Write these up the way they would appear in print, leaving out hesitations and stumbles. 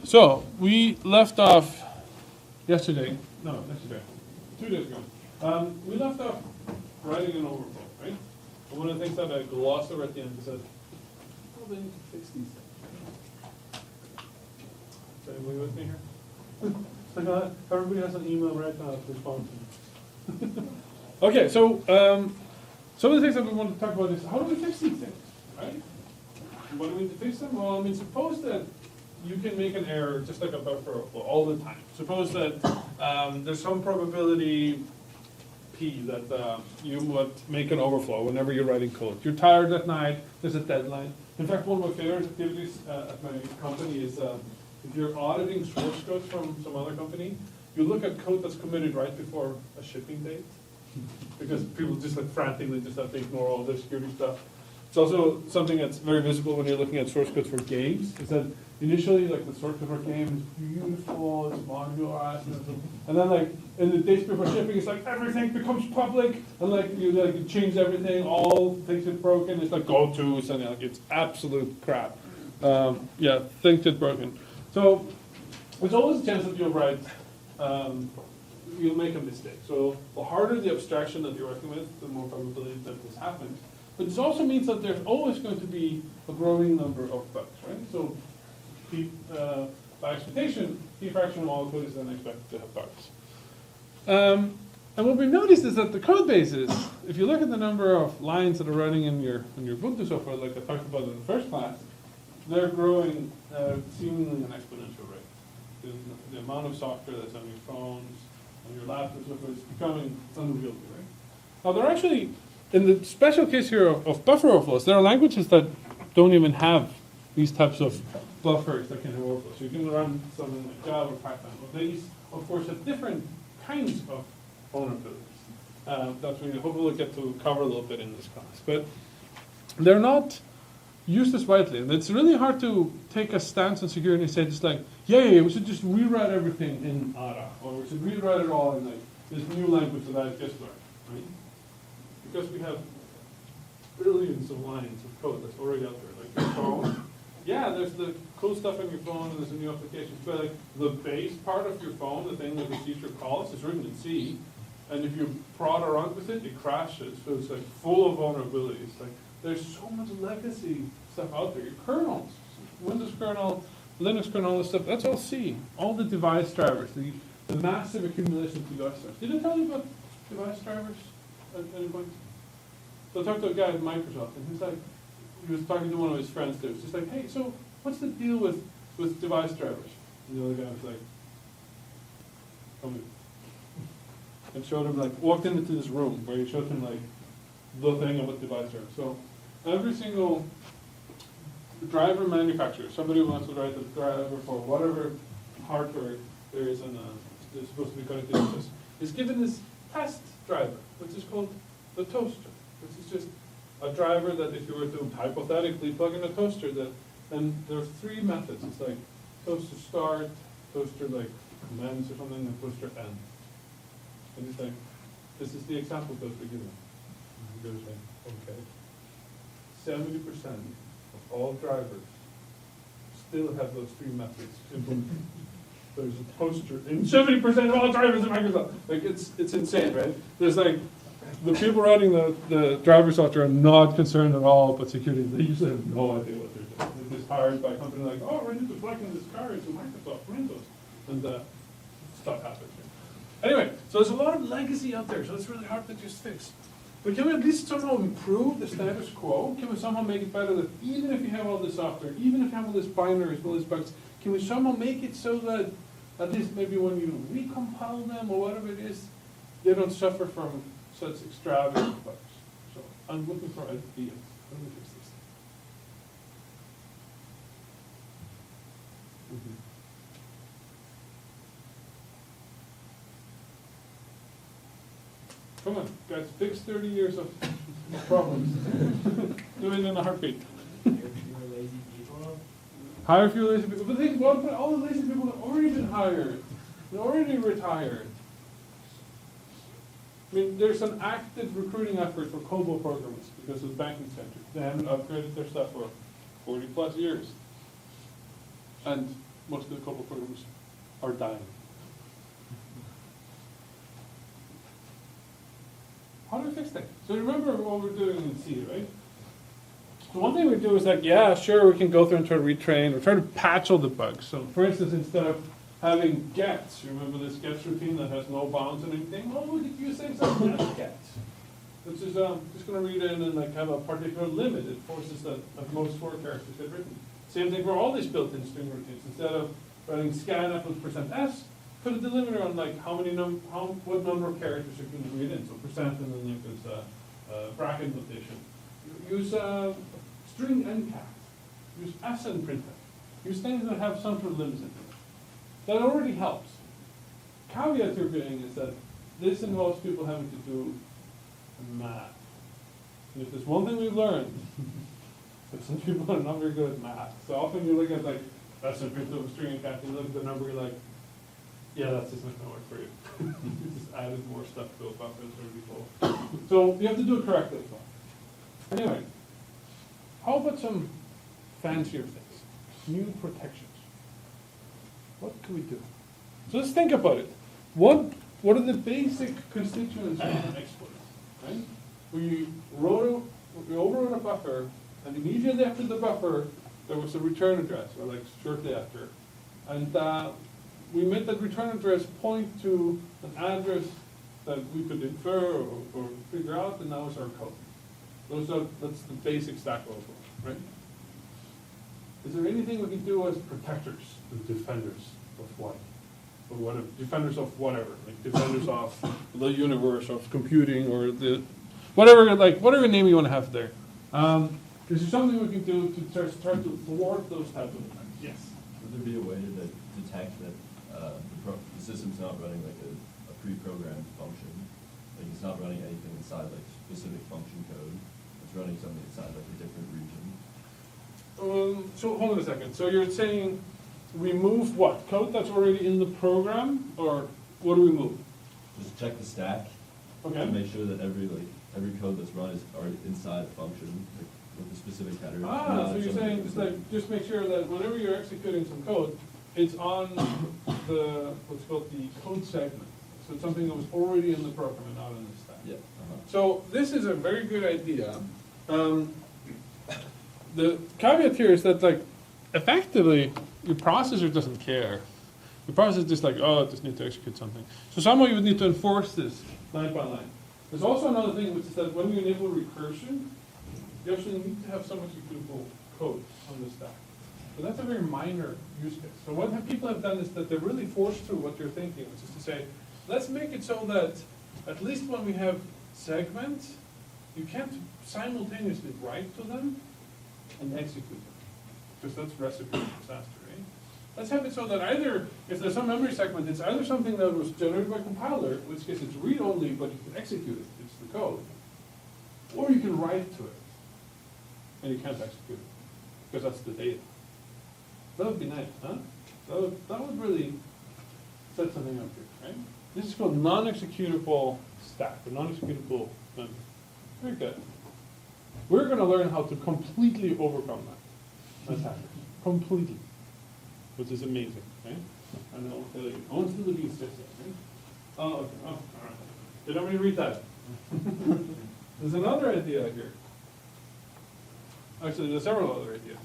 So we left off yesterday, no, yesterday, 2 days ago. We left off writing an overflow, right? And one of the things that I glossed over at the end is that, oh, they need to fix these things. Is anybody with me here? Like, everybody has an email right now to respond to. Okay, so some of the things that we want to talk about is how do we fix these things, right? What do we need to fix them? Well, I mean, suppose that you can make an error just like a buffer overflow all the time. Suppose that there's some probability P that you would make an overflow whenever you're writing code. You're tired at night, there's a deadline. In fact, one of my favorite activities at my company is if you're auditing source code from some other company, you look at code that's committed right before a shipping date. Because people just like frantically just have to ignore all their security stuff. It's also something that's very visible when you're looking at source code for games, is that initially like the source code for a game is beautiful, it's modularized, and then like in the days before shipping, it's like everything becomes public, and like you change everything, all things get broken, it's like go-tos, and like it's absolute crap. Yeah, things get broken. So there's always a chance that you'll write, you'll make a mistake. So the harder the abstraction that you're working with, the more probability that this happens. But this also means that there's always going to be a growing number of bugs, right? So by expectation, P fraction of all code is then expected to have bugs. And what we've noticed is that the code bases, if you look at the number of lines that are running in your Ubuntu software, like I talked about in the first class, they're growing seemingly an exponential rate. The amount of software that's on your phones, on your laptops, is becoming unwieldy, right? Now they're actually, in the special case here of buffer overflows, there are languages that don't even have these types of buffers that can have overflows. So you can run something like Java or Python. But these, of course, have different kinds of vulnerabilities. That's what we hopefully we'll get to cover a little bit in this class. But they're not used as widely. And it's really hard to take a stance on security and say just like, yeah, we should just rewrite everything in ARA, or we should rewrite it all in like this new language that I just learned, right? Because we have billions of lines of code that's already out there, like your phone. Yeah, there's the cool stuff on your phone and there's a new application, but like the base part of your phone, the thing that receives your calls, is written in C, and if you prod around with it, it crashes. So it's like full of vulnerabilities. Like there's so much legacy stuff out there. Your kernels, Windows kernel, Linux kernel, all this stuff, that's all C. All the device drivers, the massive accumulation of device drivers. Did I tell you about device drivers at any point? So I talked to a guy at Microsoft, and he's like, he was talking to one of his friends there. It's just like, hey, so what's the deal with device drivers? And the other guy was like, come here. And showed him, like, walked into this room where he showed him, like, the thing about device drivers. So every single driver manufacturer, somebody who wants to write the driver for whatever hardware there is and they're supposed to be connected to this, is given this test driver, which is called the toaster, which is just a driver that if you were to hypothetically plug in a toaster, and there are 3 methods. It's like toaster start, toaster like commence or something, and toaster end. And it's like, this is the example toaster given. And he goes like, okay. 70% of all drivers still have those 3 methods implemented. There's a toaster in 70% of all drivers in Microsoft. Like it's insane, right? There's like the people writing the driver software are not concerned at all about security. They usually have no idea what they're doing. They're just hired by a company like, oh, we need to plug in this car into Microsoft Windows, and stuff happens. Anyway, so there's a lot of legacy out there, so it's really hard to just fix. But can we at least somehow improve the status quo? Can we somehow make it better that even if you have all this software, even if you have all this binaries, all these bugs, can we somehow make it so that at least maybe when you recompile them or whatever it is, they don't suffer from such extravagant bugs? So I'm looking for ideas. How do we fix this? Come on, guys, fix 30 years of problems. Do it in a heartbeat. Hire fewer lazy people. But think about all the lazy people have already been hired. They're already retired. I mean, there's an active recruiting effort for COBOL programmers because of the banking sector. They haven't upgraded their stuff for 40 plus years. And most of the COBOL programs are dying. How do we fix things? So remember what we're doing in C, right? So one thing we do is like, yeah, sure, we can go through and try to retrain or try to patch all the bugs. So for instance, instead of having gets, remember this gets routine that has no bounds and anything? Well, we could use things like gets. Which is just going to read in and like have a particular limit. It forces that most 4 characters get written. Same thing for all these built-in string routines. Instead of writing scanf with %s, put a delimiter on like what number of characters you're going to read in. So percent and then like this bracket notation. Use string ncat. Use s and printf. Use things that have some sort of limits in them. That already helps. Caveat you're getting is that this involves people having to do math. And if there's one thing we've learned, that some people are not very good at math. So often you look at like, that's a print of a string and cat, you look at the number, you're like, yeah, that's just not going to work for you. You just added more stuff to a buffer that's already full. So you have to do it correctly as well. Anyway, how about some fancier things? New protections. What can we do? So let's think about it. What are the basic constituents of an exploit? Right? We overwrote a buffer, and immediately after the buffer, there was a return address, or like shortly after. And we made that return address point to an address that we could infer or figure out, and that was our code. That's the basic Stack Overflow, right? Is there anything we can do as protectors, as defenders of what? Or whatever, defenders of whatever, like defenders of the universe, of computing, or the whatever name you want to have there. Is there something we can do to start to thwart those types of attacks? Yes. Would there be a way to detect that the system's not running like a pre-programmed function? Like it's not running anything inside like specific function code. It's running something inside like a different region. So hold on a second. So you're saying we move what? Code that's already in the program, or what do we move? Just check the stack. Okay. To make sure that every code that's run is already inside a function like, with a specific header. So you're saying it's like just make sure that whenever you're executing some code, it's on the what's called the code segment. So it's something that was already in the program and not in the stack. Yeah. So this is a very good idea. The caveat here is that like effectively your processor doesn't care. The processor is just like, oh, I just need to execute something. So somehow you would need to enforce this line by line. There's also another thing, which is that when you enable recursion, you actually need to have some executable code on the stack. So that's a very minor use case. So what people have done is that they're really forced through what you're thinking, which is to say, let's make it so that at least when we have segments, you can't simultaneously write to them and execute them. Because that's recipe for disaster, right? Let's have it so that either, if there's some memory segment, it's either something that was generated by compiler, in which case it's read-only, but you can execute it, it's the code. Or you can write to it, and you can't execute it, because that's the data. That would be nice, huh? That would really set something up here, right? This is called non-executable stack, or non-executable memory. Very good. We're going to learn how to completely overcome that attack. Completely. Which is amazing, right? And I'll tell you. I want to do the beats just yet, right? Oh, okay. Oh, all right. Did everybody read that? There's another idea here. Actually, there's several other ideas.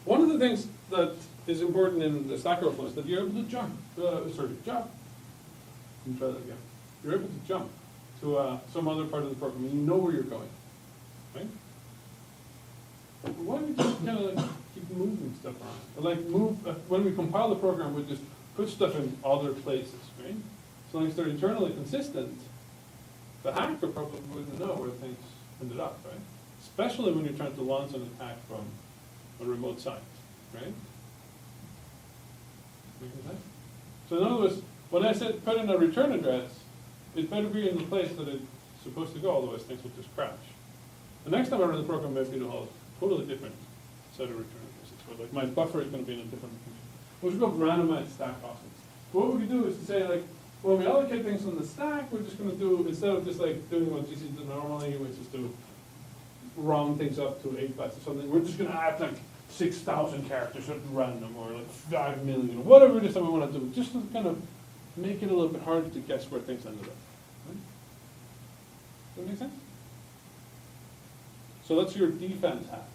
One of the things that is important in the Stack Overflow is that you're able to jump. Jump. Let me try that again. You're able to jump to some other part of the program, and you know where you're going, right? But why don't we just kind of like keep moving stuff around? Or like move, when we compile the program, we just put stuff in other places, right? So long as they're internally consistent, the hacker probably wouldn't know where things ended up, right? Especially when you're trying to launch an attack from a remote site, right? Making sense? So in other words, when I said put in a return address, it better be in the place that it's supposed to go, otherwise things will just crash. The next time I run the program, maybe it'll have a totally different set of return addresses. So like my buffer is going to be in a different location. Which is called randomized stack offsets. What we can do is to say like, when we allocate things on the stack, we're just going to do, instead of just like doing what GC does normally, which is to round things up to 8 bytes or something, we're just going to add like 6,000 characters at random, or like 5 million, or whatever it is that we want to do, just to kind of make it a little bit harder to guess where things ended up. Right? Does that make sense? So that's your defense hat.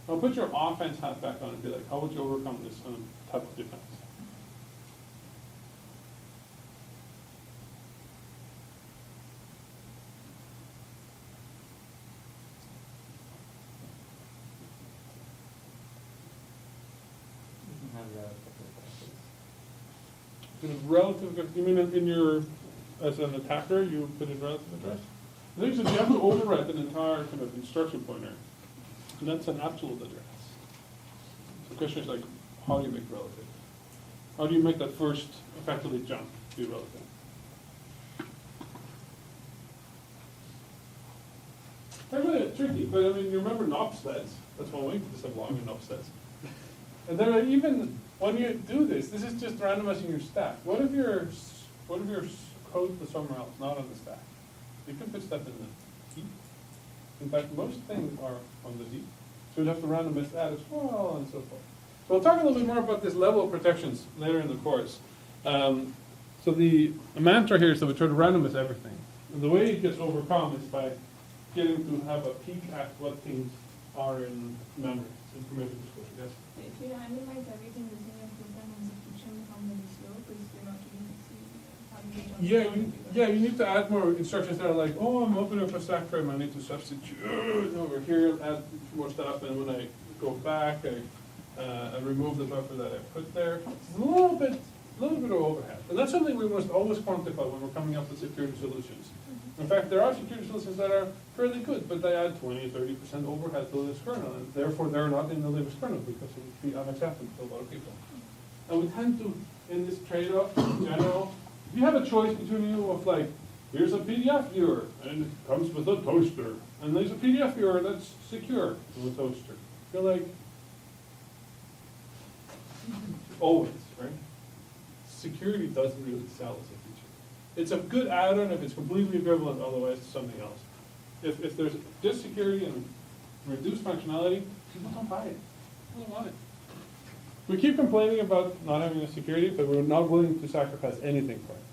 Now put your offense hat back on and be like, how would you overcome this type of defense? Put it relative, you mean in your, as an attacker, you put in relative address? The thing is, you have to overwrite an entire kind of instruction pointer, and that's an absolute address. The question is like, how do you make relative? How do you make that first effectively jump to be relative? They're really tricky, but I mean, you remember nopsleds? That's one way, you just have long nopsleds. And then even when you do this is just randomizing your stack. What if your code was somewhere else, not on the stack? You can put stuff in the heap. In fact, most things are on the heap. So you'd have to randomize that as well, and so forth. So we'll talk a little bit more about this level of protections later in the course. So the mantra here is that we try to randomize everything. And the way it gets overcome is by getting to have a peek at what things are in memory, information disclosure. Yes? If you randomize everything within your program execution, how many slow, because you're not really Yeah, you need to add more instructions that are like, oh, I'm opening up a stack frame, I need to substitute over here, add more stuff, and when I go back, I remove the buffer that I put there. It's a little bit of overhead. And that's something we must always quantify when we're coming up with security solutions. In fact, there are security solutions that are fairly good, but they add 20, 30% overhead to this kernel, and therefore they're not in the Linux kernel because it would be unacceptable to a lot of people. And we tend to, in this trade-off in general, if you have a choice between you of like, here's a PDF viewer, and it comes with a toaster, and there's a PDF viewer that's secure with a toaster. You're like, always, right? Security doesn't really sell as a feature. It's a good add-on if it's completely equivalent, otherwise to something else. If there's just security and reduced functionality, people don't buy it. People don't want it. We keep complaining about not having a security, but we're not willing to sacrifice anything for it.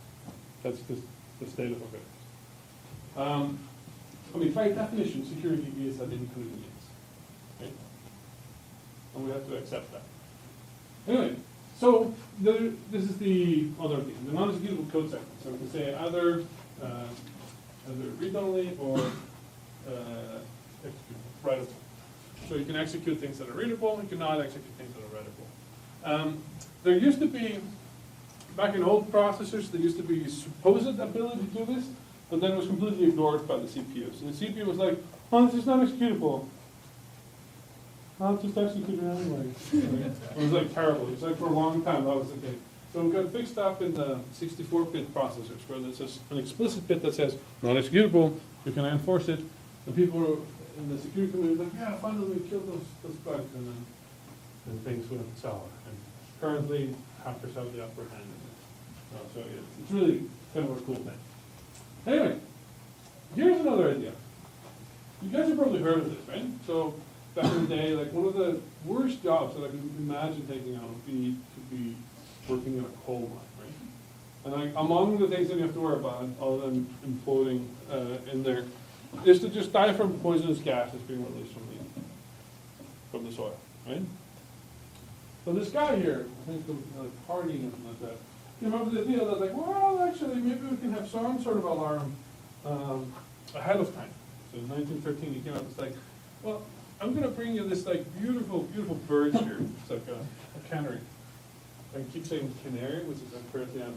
That's just the state of affairs. I mean, by definition, security is an inconvenience, right? And we have to accept that. Anyway, so this is the other thing, the non-executable code segment. So we can say either read-only or executable, writable. So you can execute things that are readable, you cannot execute things that are writable. There used to be, back in old processors, there used to be supposed ability to do this, but then it was completely ignored by the CPUs. And the CPU was like, oh, this is not executable. I'll just execute it anyway. It was like terrible. It was like for a long time that was the thing. So it got fixed up in the 64-bit processors, where there's just an explicit bit that says, not executable, you can enforce it. And people were in the security community were like, yeah, finally we killed those bugs, and then things went sour. And currently, hackers have the upper hand in it. So it's really kind of a cool thing. Anyway, here's another idea. You guys have probably heard of this, right? So back in the day, like one of the worst jobs that I can imagine taking on would be to be working in a coal mine, right? And like among the things that you have to worry about, other than imploding in there, is to just die from poisonous gases being released from the soil, right? So this guy here, I think like partying or something like that, you remember the idea that like, well, actually, maybe we can have some sort of alarm ahead of time. So in 1913, he came up and was like, well, I'm going to bring you this like beautiful, beautiful bird here. It's like a canary. I keep saying canary, which is apparently a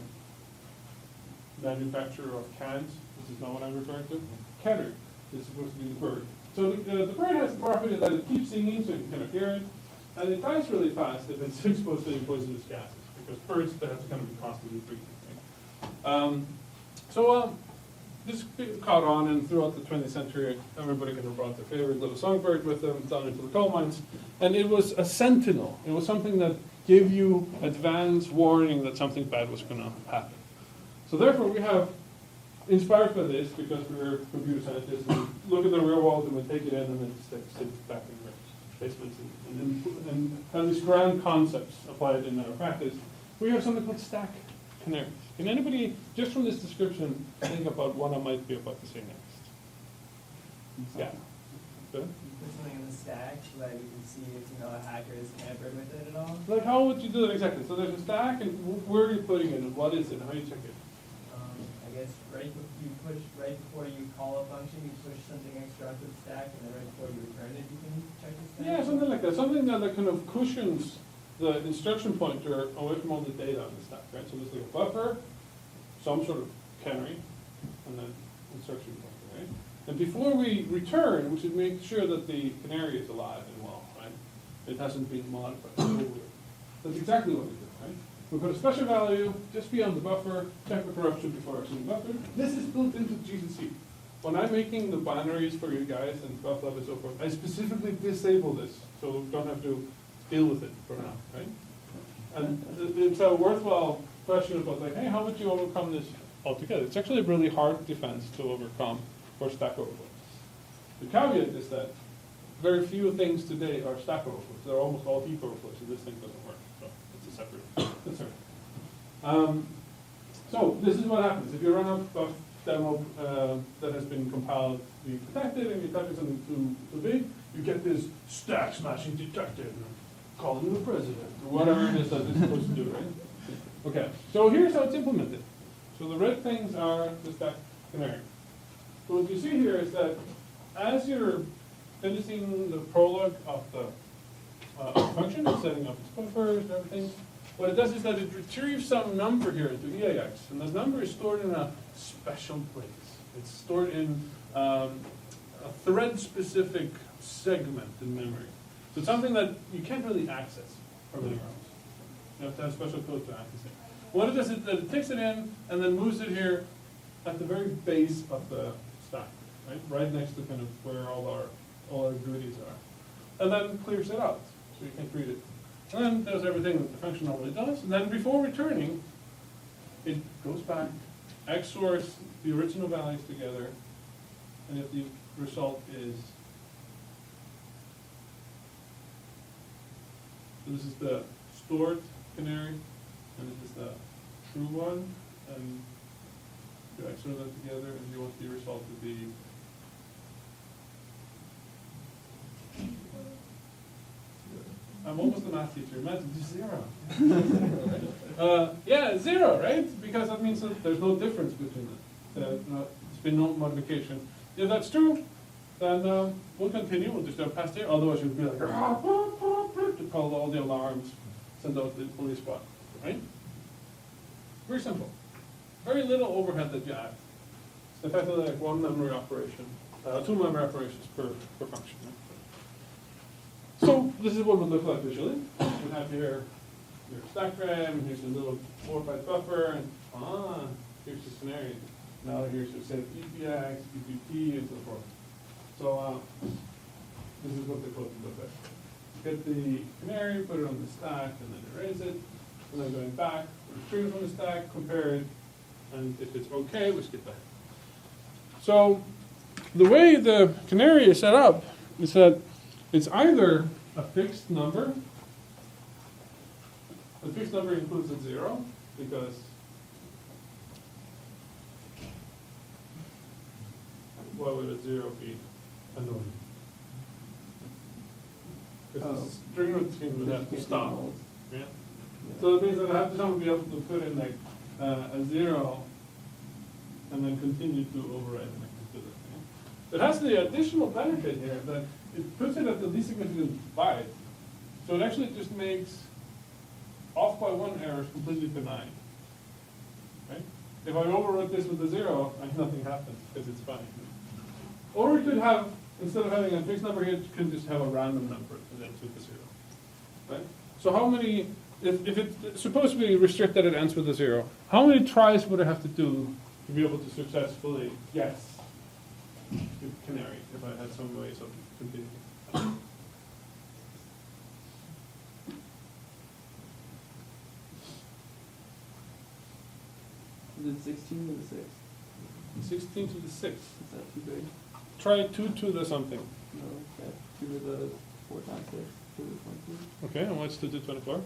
manufacturer of cans. This is not what I'm referring to. Canary is supposed to be the bird. So the bird has the property that it keeps singing, so you can kind of hear it, and it dies really fast if it's exposed to any poisonous gases, because birds they have to kind of be constantly breathing. This caught on, and throughout the 20th century, everybody kind of brought their favorite little songbird with them down into the coal mines. And it was a sentinel. It was something that gave you advance warning that something bad was going to happen. So therefore, we have, inspired by this, because we're computer scientists, we look at the real world and we take it in and then stick it back in reverse. placements and have these grand concepts applied in our practice. We have something called stack canaries. Can anybody, just from this description, think about what I might be about to say next? Yeah. Good? Put something in the stack so that you can see if a hacker is tampered with it at all. Like, how would you do that exactly? So there's a stack, and where are you putting it, and what is it, and how do you check it? I guess right before you call a function, you push something extra onto the stack, and then right before you return it, you can check the stack. Yeah, something like that. Something that kind of cushions the instruction pointer away from all the data on the stack, right? So there's like a buffer, some sort of canary, and then instruction pointer, right? And before we return, we should make sure that the canary is alive and well, right? It hasn't been modified. That's exactly what we do, right? We put a special value just beyond the buffer, check for corruption before actually the buffer. This is built into GCC. When I'm making the binaries for you guys and buff lab and so forth, I specifically disable this, so we don't have to deal with it for now, right? And it's a worthwhile question about like, hey, how would you overcome this altogether? It's actually a really hard defense to overcome for Stack Overflow. The caveat is that very few things today are Stack Overflows. They're almost all heap overflows, so this thing doesn't work. So it's a separate concern. So this is what happens. If you run a buff demo that has been compiled to be protected and you type in something too big, you get this stack smashing detected and calling the president, or whatever it is that it's supposed to do, right? Okay, so here's how it's implemented. So the red things are the stack canary. So what you see here is that as you're finishing the prologue of the function, it's setting up its buffers and everything, what it does is that it retrieves some number here into EAX, and the number is stored in a special place. It's stored in a thread-specific segment in memory. So it's something that you can't really access from anywhere else. You have to have special code to access it. What it does is that it takes it in and then moves it here at the very base of the stack, right next to kind of where all our goodies are, and then clears it out so you can read it. And then does everything that the function normally does, and then before returning, it goes back, XORs the original values together, and if the result is, so this is the stored canary, and this is the true one, and you XOR that together, and you want the result to be I'm almost a math teacher. Math is 0. Yeah, 0, right? Because that means that there's no difference between them. There's been no modification. If that's true, then we'll continue. We'll just go past here. Otherwise, you'll be like, to call all the alarms, send out the police squad, right? Very simple. Very little overhead that you add. It's effectively like one memory operation, 2 memory operations per function. Right? So this is what it would look like visually. You have here your stack frame, here's a little 4-byte buffer, and here's the scenario. Now here's your set of EPX, EPP, and so forth. So this is what the code would look like. Get the canary, put it on the stack, and then erase it. And then going back, retrieve from the stack, compare it, and if it's okay, we skip back. So the way the canary is set up is that it's either a fixed number. The fixed number includes a 0 because why would a 0 be annoying? Because the string routine would have to stop. Yeah? So it means that I have to be able to put in like a 0 and then continue to override the next to it. It has the additional benefit here that it puts it at the least significant byte. So it actually just makes off by 1 errors completely benign. Right? If I overwrote this with a 0, nothing happens because it's fine. Or we could have, instead of having a fixed number here, you can just have a random number and then with a 0. Right? So how many, if it's supposed to be restricted that it ends with a 0, how many tries would I have to do to be able to successfully guess the canary if I had some ways of continuing? Is it 16 to the 6? 16 to the 6. Is that too big? Try 2 to the something. No, yeah, 2 to the 4 times 6, 2 to the 22. Okay, and what's 2 to the 24?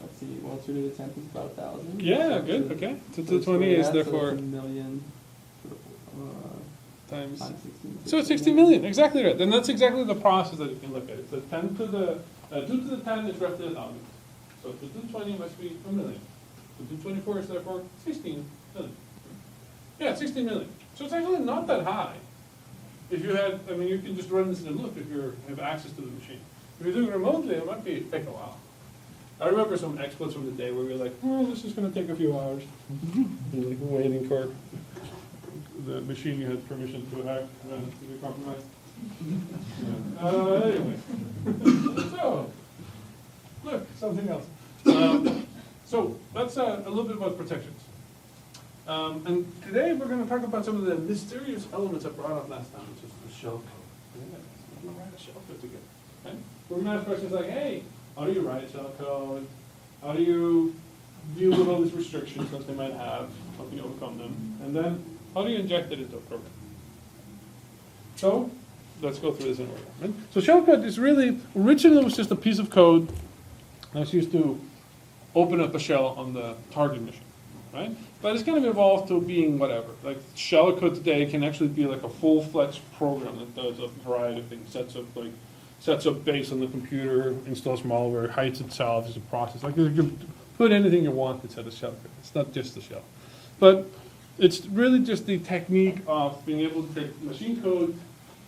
Let's see, well, 2 to the 10th is about 1,000. Yeah, So good, it's a- okay. 2 so to the it's 20 where is that, so it's therefore 1 million times. times 16. So it's 60 million, exactly right. Then that's exactly the process that you can look at. It's a 10 to the, 2 to the 10 is roughly 1,000. So 2 to the 20 must be 1 million. 2 to the 24 is therefore 16 million. Yeah, 16 million. So it's actually not that high. If you had, I mean, you can just run this in a loop if you have access to the machine. If you're doing it remotely, it might take a while. I remember some exploits from the day where we were like, oh, this is going to take a few hours. You're like waiting for the machine you had permission to hack to be compromised. Anyway. So, look, something else. So, that's a little bit about protections. And today we're going to talk about some of the mysterious elements I brought up last time, which is the shellcode. Yeah, we're going to write a shellcode together. Okay? We're going to ask questions like, hey, how do you write a shellcode? How do you deal with all these restrictions that they might have? How can you overcome them? And then, how do you inject it into a program? So, let's go through this in order. Right? So shellcode is really, originally it was just a piece of code that's used to open up a shell on the target mission. Right? But it's kind of evolved to being whatever. Like shellcode today can actually be like a full-fledged program that does a variety of things. Sets up base on the computer, installs malware, hides itself as a process. Like you can put anything you want inside a shellcode. It's not just the shell. But it's really just the technique of being able to take machine code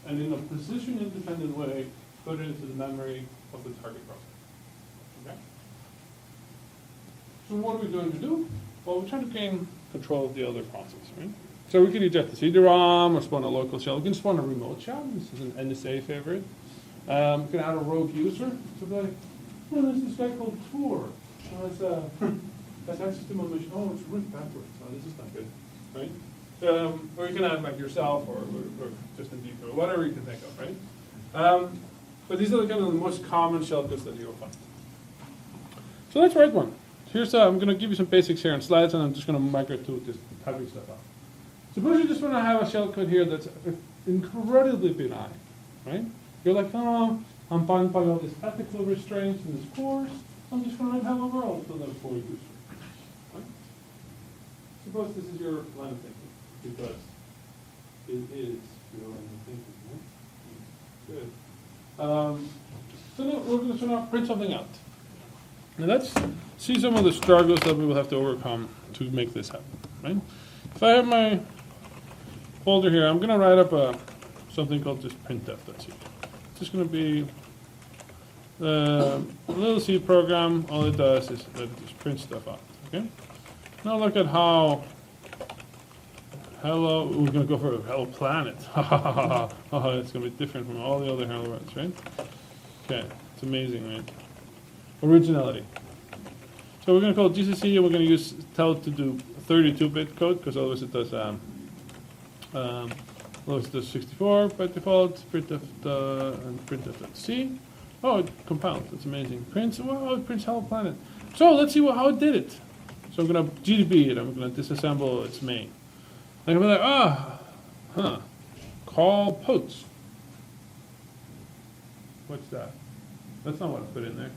and in a position-independent way put it into the memory of the target process. Okay? So what are we going to do? Well, we're trying to gain control of the other process, right? So we can eject the CD-ROM or spawn a local shell. We can spawn a remote shell. This is an NSA favorite. We can add a rogue user. So be like, oh, there's this guy called Tor. Has access to my machine. Oh, it's root backwards. Oh, this is not good, right? Or you can add like yourself or just a deep or whatever you can think of, right? But these are the kind of the most common shellcodes that you'll find. So let's write one. Here's I'm going to give you some basics here on slides, and I'm just going to migrate to just typing stuff out. Suppose you just want to have a shellcode here that's incredibly benign, right? You're like, oh, I'm bound by all these ethical restraints in this course. I'm just going to have a world for them for you. Right? Suppose this is your line of thinking, because it is your line of thinking. Right? Good. So now we're going to print something out. Now let's see some of the struggles that we will have to overcome to make this happen. Right? If I have my folder here, I'm going to write up something called just printf.c. It's just going to be a little C program. All it does is that it just prints stuff out. Okay. Now look at how hello. We're going to go for a hello planet. It's going to be different from all the other hello words, right? Okay. It's amazing, right? Originality. So we're going to call GCC, and we're going to use tell it to do 32-bit code, because otherwise it does otherwise it does 64 by default. Printf and printf.c. Oh, it compiles. That's amazing. Prints. Wow, it prints hello planet. So let's see how it did it. So I'm going to GDB it. I'm going to disassemble its main. I'm going to be like, call posts. What's that? That's not what I put in there.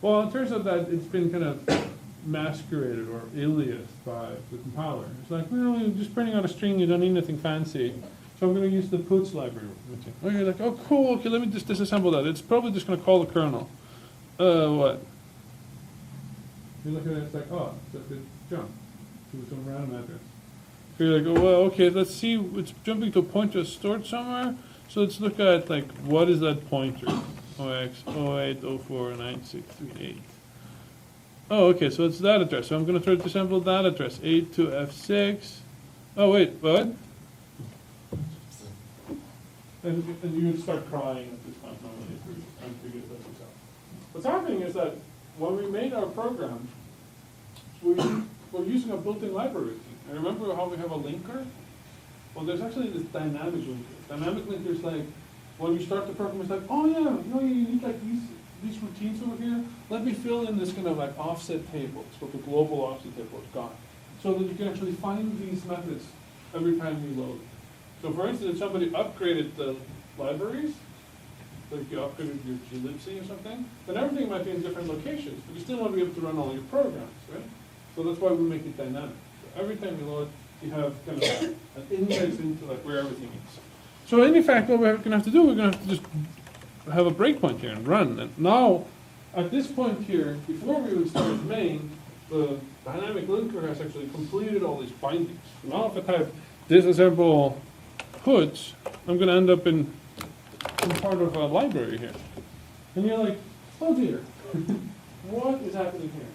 Well, it turns out that it's been kind of masqueraded or aliased by the compiler. It's like, well, you're just printing out a string, you don't need anything fancy. So I'm going to use the puts library. Oh, you're like, oh, cool, okay, let me just disassemble that. It's probably just going to call the kernel. What? You look at it, it's like, oh, it's just a jump to some random address. So you're like, oh, well, okay, let's see, it's jumping to a pointer stored somewhere. So let's look at, like, what is that pointer? 0x08049638. Oh, okay, so it's that address. So I'm going to disassemble that address, 8 to F6. Oh, wait, what? And you would start crying at this point normally if you're trying to figure this yourself. What's happening is that when we made our program, we're using a built-in library. And remember how we have a linker? Well, there's actually this dynamic linker. Dynamic linker is like, when you start the program, it's like, oh yeah, you need like these routines over here. Let me fill in this kind of like offset table. It's called the global offset table. It's gone. So that you can actually find these methods every time you load. So for instance, if somebody upgraded the libraries, like you upgraded your glibc or something, then everything might be in different locations, but you still want to be able to run all your programs, right? So that's why we make it dynamic. So every time you load, you have kind of an index into like where everything is. So in fact, what we're going to have to do, we're going to have to just have a breakpoint here and run. And now, at this point here, before we even started main, the dynamic linker has actually completed all these bindings. Now if I type disassemble hoods, I'm going to end up in part of a library here. And you're like, oh dear, what is happening here?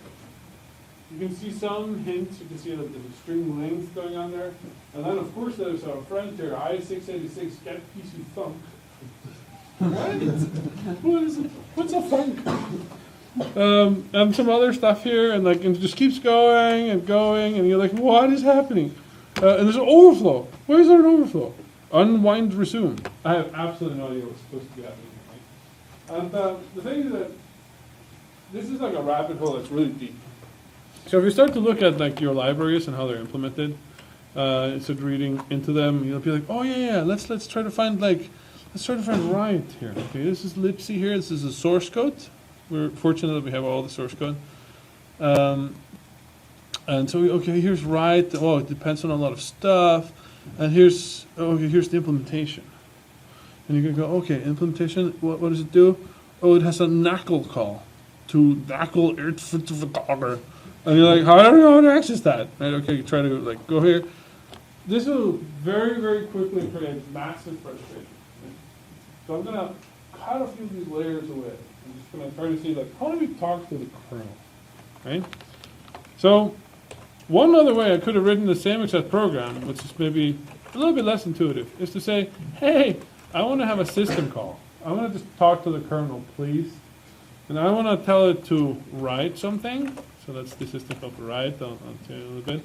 You can see some hints, you can see that there's a string length going on there. And then of course there's our friend here, I686 get PC thunk. What? What is it? What's a thunk? And some other stuff here, and like it just keeps going, and you're like, what is happening? And there's an overflow. Why is there an overflow? Unwind resume. I have absolutely no idea what's supposed to be happening. Right? And the thing is that this is like a rabbit hole that's really deep. So if you start to look at like your libraries and how they're implemented, instead of reading into them, you'll be like, oh yeah, let's try to find Riot here. Okay, this is libc here. This is a source code. We're fortunate that we have all the source code. And so, here's Riot. Oh, it depends on a lot of stuff. And here's the implementation. And you're gonna go, okay, implementation. What does it do? Oh, it has a knuckle call to knuckle. And you're like, how do I know how to access that? Right? Okay, you try to like go here. This will very, very quickly create massive frustration. Right? So I'm gonna cut a few of these layers away. I'm just gonna try to see like how do we talk to the kernel, right? So one other way I could have written the same exact program, which is maybe a little bit less intuitive, is to say, hey, I want to have a system call. I want to just talk to the kernel, please. And I want to tell it to write something. So that's the system call for write. I'll tell you a little bit.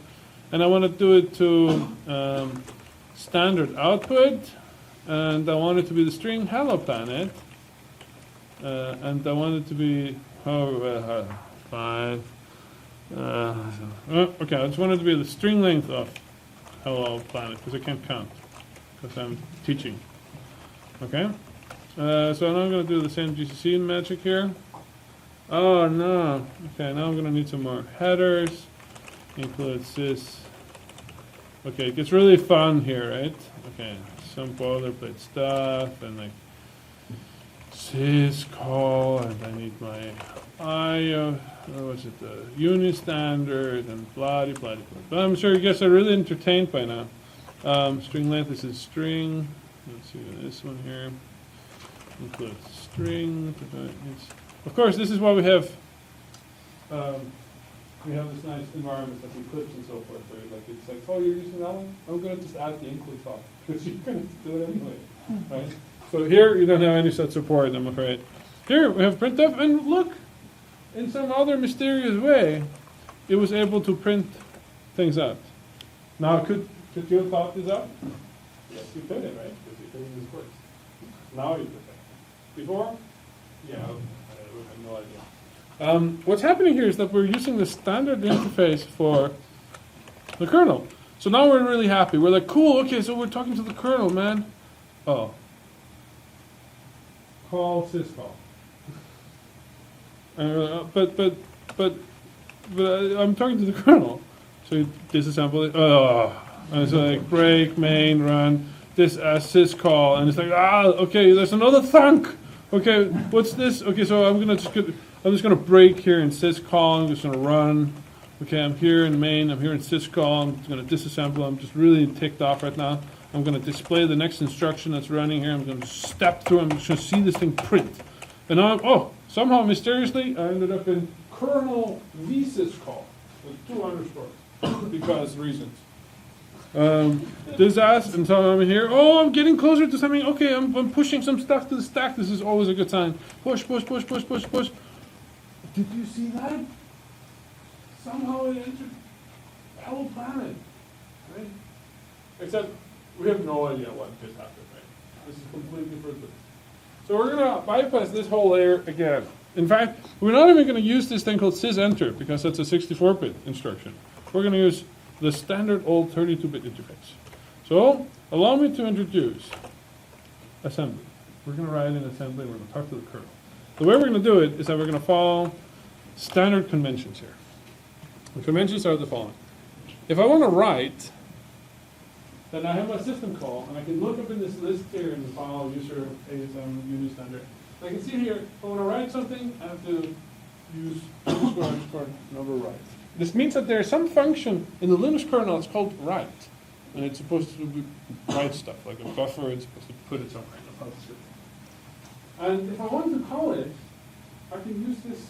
And I want to do it to standard output. And I want it to be the string hello planet. And I want it to be 5. Okay, I just want it to be the string length of hello planet because I can't count because I'm teaching. Okay, so now I'm going to do the same GCC magic here. Oh no. Okay, now I'm going to need some more headers. Include sys. Okay, it gets really fun here, right? Okay, some boilerplate stuff and like syscall, and I need my unit standard and blah blah blah. But I'm sure you guys are really entertained by now. String length is a string. Let's see this one here. Include string. Of course, this is why we have this nice environment like Eclipse and so forth, where like it's like, oh, you're using that one? I'm going to just add the include file because you're going to do it anyway, right? So here you don't have any such support, I'm afraid. Here we have printf, and look, in some other mysterious way, it was able to print things out. Now, could you have thought this out? Yes, you could have, right? Because you're doing this works. Now you could have. Before? Yeah, I have no idea. What's happening here is that we're using the standard interface for the kernel. So now we're really happy. We're like, cool, okay, so we're talking to the kernel, man. Oh. Call syscall. But I'm talking to the kernel. So you disassemble it. Oh. And it's like break, main, run, this syscall, and it's like, okay, there's another thunk. Okay, what's this? Okay, so I'm just gonna break here in syscall. I'm just gonna run. Okay, I'm here in main. I'm here in syscall. I'm just gonna disassemble. I'm just really ticked off right now. I'm gonna display the next instruction that's running here. I'm gonna step through. I'm just gonna see this thing print. And now, somehow mysteriously, I ended up in kernel vsyscall with 2 underscores because reasons. Disaster, and so I'm here. Oh, I'm getting closer to something. Okay, I'm pushing some stuff to the stack. This is always a good sign. Push, push, push, push, push, push. Did you see that? Somehow it entered Hello Planet, right? Except we have no idea what just happened, right? This is completely fruitless. So we're gonna bypass this whole layer again. In fact, we're not even gonna use this thing called sysenter because that's a 64-bit instruction. We're gonna use the standard old 32-bit interface. So allow me to introduce assembly. We're going to write in assembly, we're going to talk to the kernel. The way we're going to do it is that we're going to follow standard conventions here. The conventions are the following. If I want to write, then I have my system call, and I can look up in this list here in the file user ASM uni standard. I can see here, if I want to write something, I have to use underscore number write. This means that there's some function in the Linux kernel that's called write, and it's supposed to write stuff, like a buffer, it's supposed to put it somewhere in the file descriptor. And if I want to call it, I can use this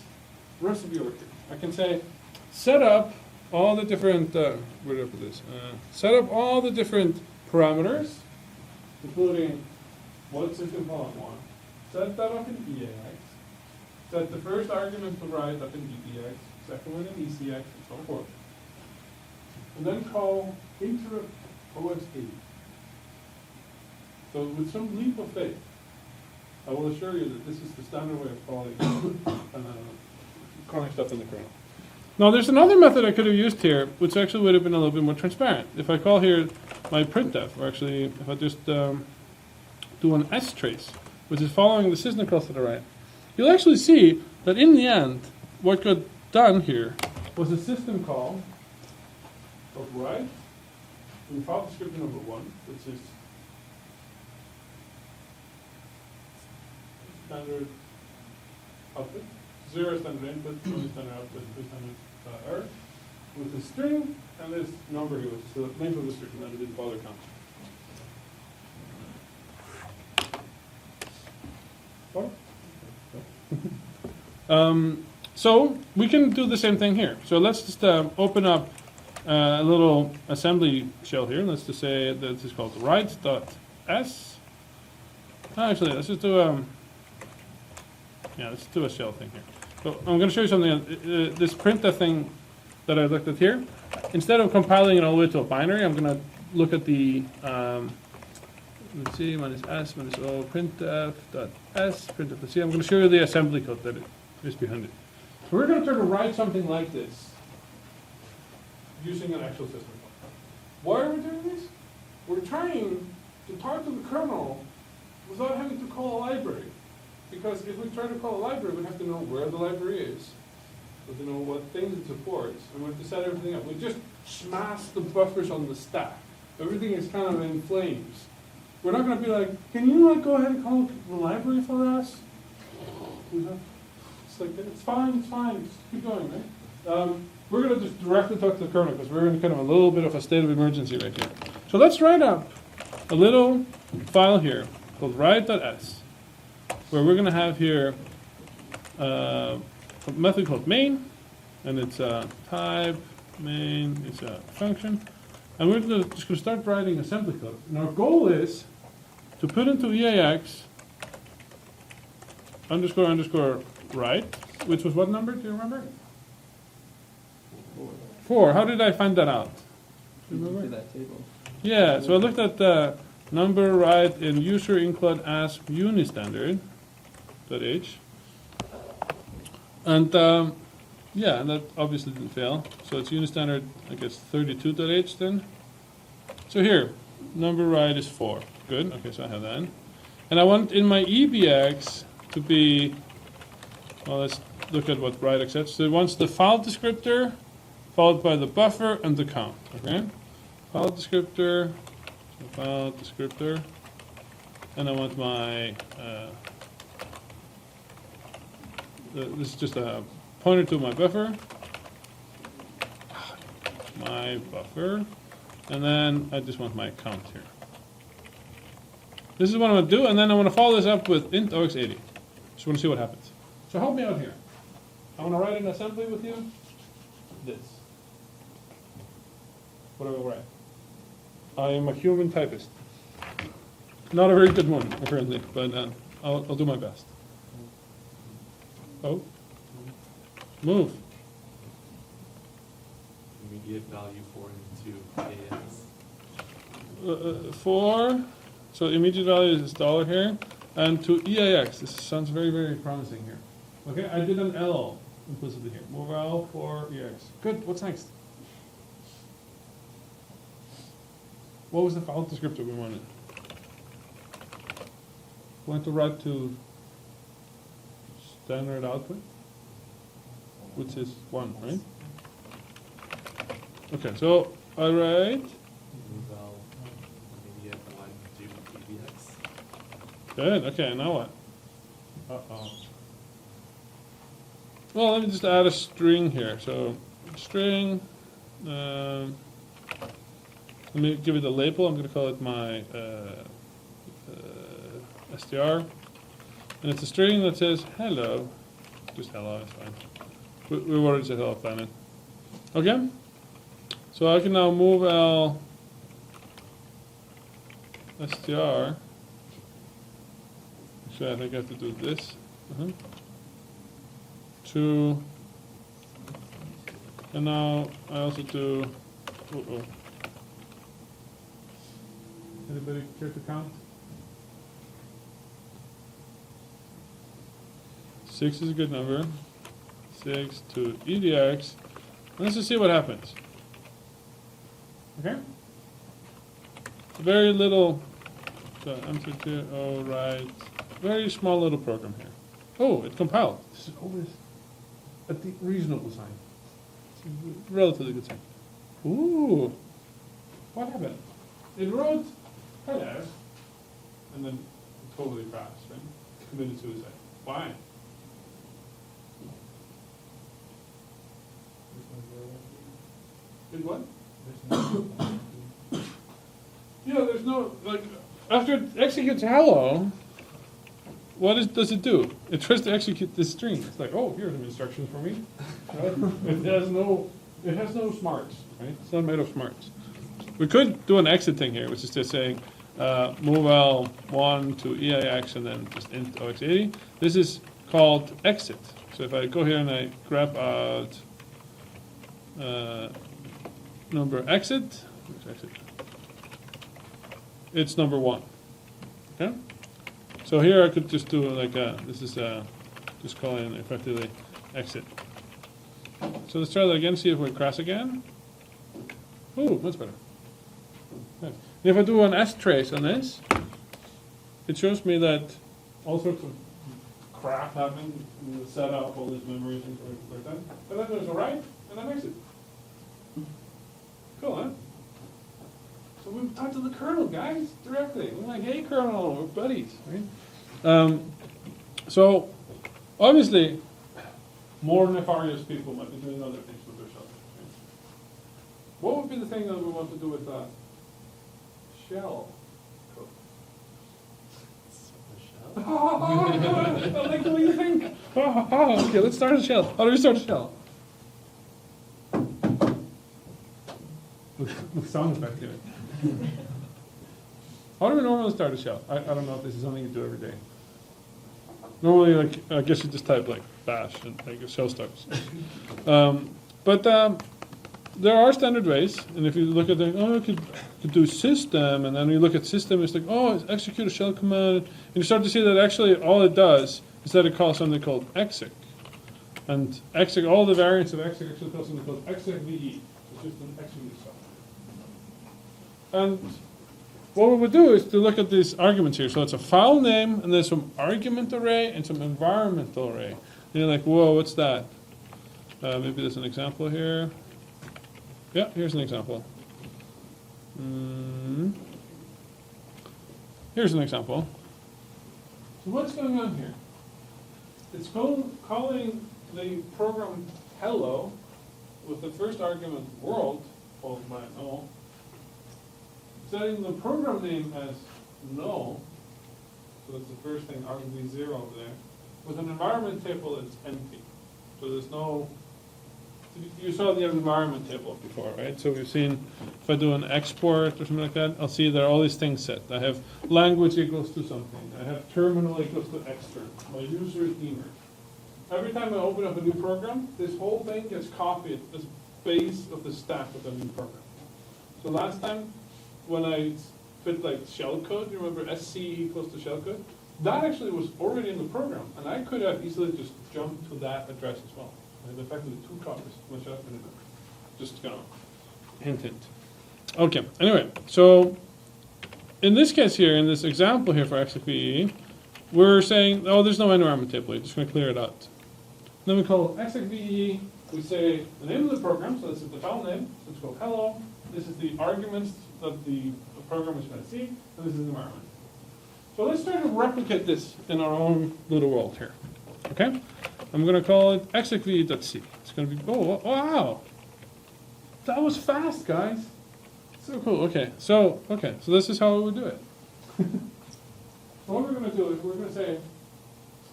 recipe over here. I can say, set up all the different, where did I put this? Set up all the different parameters, including what system call I want. Set that up in EAX. Set the first argument to write up in EBX, second one in ECX, and so forth. And then call interrupt OS80. So with some leap of faith, I will assure you that this is the standard way of calling stuff in the kernel. Now there's another method I could have used here, which actually would have been a little bit more transparent. If I call here my printf, or actually if I just do an S trace, which is following the system calls to the right, you'll actually see that in the end, what got done here was a system call of write in file descriptor number 1, which is standard output, 0 standard input, 1 standard output, 2 standard error, with a string and this number here, which is the length of the string that I didn't bother counting. So we can do the same thing here. So let's just open up a little assembly shell here. Let's just say that this is called write.s. Actually, let's just do let's do a shell thing here. So I'm going to show you something. This printf thing that I looked at here, instead of compiling it all the way to a binary, I'm going to look at the let's see, minus s minus o printf.s printf. Let's see, I'm going to show you the assembly code that is behind it. So we're going to try to write something like this using an actual system call. Why are we doing this? We're trying to talk to the kernel without having to call a library. Because if we try to call a library, we have to know where the library is. We have to know what things it supports, and we have to set everything up. We just smash the buffers on the stack. Everything is kind of in flames. We're not going to be like, can you go ahead and call the library for us? It's like, it's fine, just keep going, right? We're going to just directly talk to the kernel because we're in kind of a little bit of a state of emergency right here. So let's write up a little file here called write.s. where we're going to have here a method called main, and it's a type main, it's a function, and we're just going to start writing assembly code. And our goal is to put into EAX underscore write, which was what number? Do you remember? 4. How did I find that out? Do you remember? That table. Yeah, so I looked at the number write in user include asp uni standard. .h. And yeah, and that obviously didn't fail. So it's unistandard, I guess, 32.h then. So here, number write is 4. Good, okay, so I have that. And I want in my EBX to be, well, let's look at what write accepts. So it wants the file descriptor, followed by the buffer and the count, okay? File descriptor, and I want my, this is just a pointer to my buffer, and then I just want my count here. This is what I'm going to do, and then I want to follow this up with int ox80. Just want to see what happens. So help me out here. I want to write an assembly with you. This. What do I write? I am a human typist. Not a very good one, apparently, but I'll do my best. Oh, move. Immediate value 4 into AX. 4, so immediate value is $1 here, and to EAX. This sounds very, very promising here. Okay, I did an L implicitly here. Move L for EAX. Good, what's next? What was the file descriptor we wanted? want to write to standard output, which is 1, right? Okay, so I write. Well, maybe at 1 do PBX. Good. Okay, now what? Uh-oh. Well, let me just add a string here. So, string. Let me give it a label. I'm going to call it my str, and it's a string that says hello. Just hello. It's fine. We've already said hello planet. Okay. So I can now move L str. Actually, I think I have to do this. To, and now I also do. Anybody care to count? 6 is a good number. 6 to edx. And let's just see what happens. Okay? Very little. So M2, oh, right. Very small little program here. Oh, it compiled. This is always a reasonable sign. It's a relatively good sign. Ooh. What happened? It wrote hello, and then totally crashed, right? Committed suicide. Why? Did what? Yeah, there's no, like, after it executes hello, what does it do? It tries to execute this string. It's like, oh, here's some instructions for me. Right? It has no smarts, right? It's not made of smarts. We could do an exit thing here, which is just saying move L1 to EAX and then just int OX80. This is called exit. So if I go here and I grab out number exit, which exit? It's number 1. Okay. So here I could just do like this is just calling effectively exit. So let's try that again. See if we crash again. Ooh, that's better. Nice. If I do an S trace on this, it shows me that all sorts of crap happened in the setup, all these memories and things like that. And then there's a write, and then exit. Cool, huh? So we talked to the kernel, guys, directly. We're like, hey, kernel, we're buddies, right? So, obviously, more nefarious people might be doing other things with their shells. Right? What would be the thing that we want to do with that? Shell code. Like, what do you think? Okay, let's start a shell. How do we start a shell? With sound effect in it. How do we normally start a shell? I don't know if this is something you do every day. Normally, like, I guess you just type like bash and like a shell starts. But there are standard ways, and if you look at the, I could do system, and then you look at system, it's like, it's execute a shell command, and you start to see that actually all it does is that it calls something called exec. And exec, all the variants of exec actually call something called exec VE, it's just an execute stuff. And what we would do is to look at these arguments here. So it's a file name, and there's some argument array and some environmental array. And you're like, whoa, what's that? Maybe there's an example here. Yeah, here's an example. Here's an example. So what's going on here? It's calling the program hello with the first argument world, followed by null, setting the program name as null, so that's the first thing, argument 0 over there, with an environment table that's empty. So there's no, you saw the environment table before, right? So we've seen, if I do an export or something like that, I'll see there are all these things set. I have language equals to something. I have terminal equals to external. My user is Ymir. Every time I open up a new program, this whole thing gets copied as base of the stack of the new program. So last time, when I put like shellcode, you remember SC equals to shellcode? That actually was already in the program, and I could have easily just jumped to that address as well. I have effectively 2 copies of my shellcode in it. Just gonna hint. Okay, anyway, so in this case here, in this example here for XFE, we're saying, oh, there's no environment table, you're just gonna clear it out. Then we call execve, we say the name of the program, so this is the file name, so it's called hello, this is the arguments that the program is gonna see, and this is the environment. So let's try to replicate this in our own little world here, okay? I'm gonna call it execve.c. It's gonna be, oh, wow! That was fast, guys. So cool, okay, so this is how we would do it. So what we're gonna do is we're gonna say,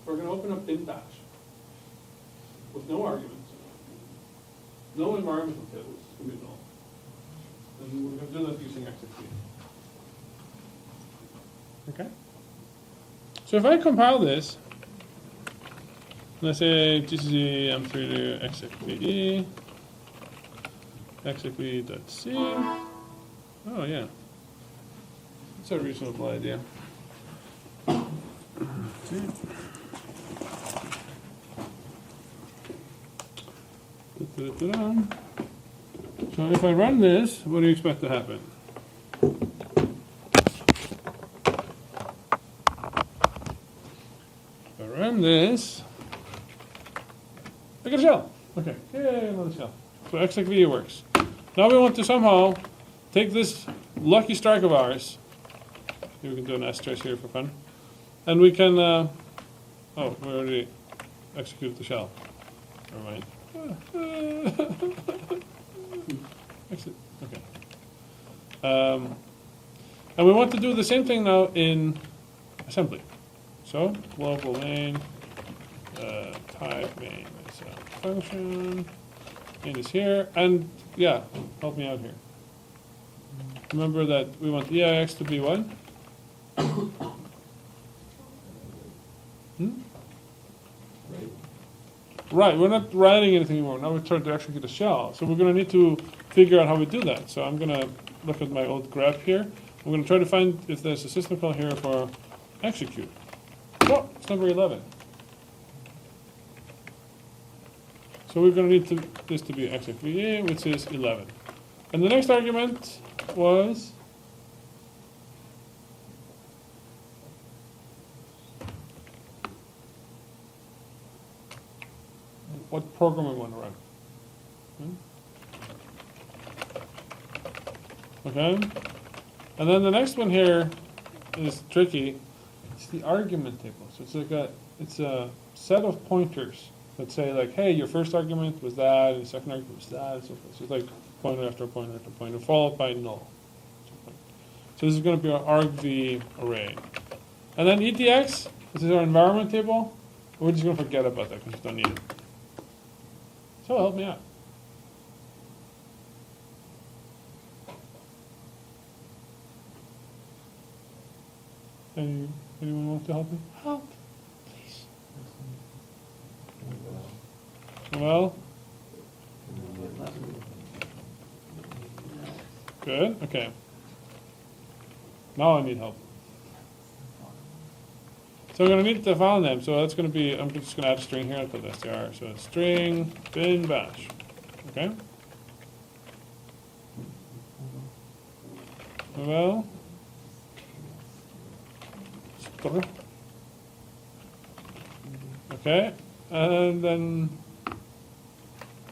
we're gonna open up bin bash with no arguments, no environmental tables, it's gonna be null. And we're gonna do that using execve. Okay? So if I compile this, and I say gcc m3 execve, execve.c, oh yeah, that's a reasonable idea. So if I run this, what do you expect to happen? If I run this, I get a shell. Okay, yay, another shell. So execve works. Now we want to somehow take this lucky strike of ours. Maybe we can do an asterisk here for fun. And we can, oh, we already executed the shell. Never mind. Exit, okay. And we want to do the same thing now in assembly. So, global main, type main is a function, main is here, and yeah, help me out here. Remember that we want EIX to be what? Right, we're not writing anything anymore. Now we're trying to actually get a shell. So we're going to need to figure out how we do that. So I'm going to look at my old graph here. I'm going to try to find if there's a system call here for execute. Oh, it's number 11. So we're going to need this to be execve, which is 11. And the next argument was what program we want to run. Okay? And then the next one here is tricky. It's the argument table. So it's like it's a set of pointers that say like, hey, your first argument was that, and the second argument was that, and so forth. So it's like pointer after pointer after pointer, followed by null. So this is going to be our argv array. And then ETX, this is our environment table. We're just going to forget about that because we don't need it. So help me out. Anyone want to help me? Help, please. Well, good. Okay. Now I need help. So I'm going to need the file name. So that's going to be, I'm just going to add a string here. I'll put str. So string bin bash. Okay. Well. Okay. And then,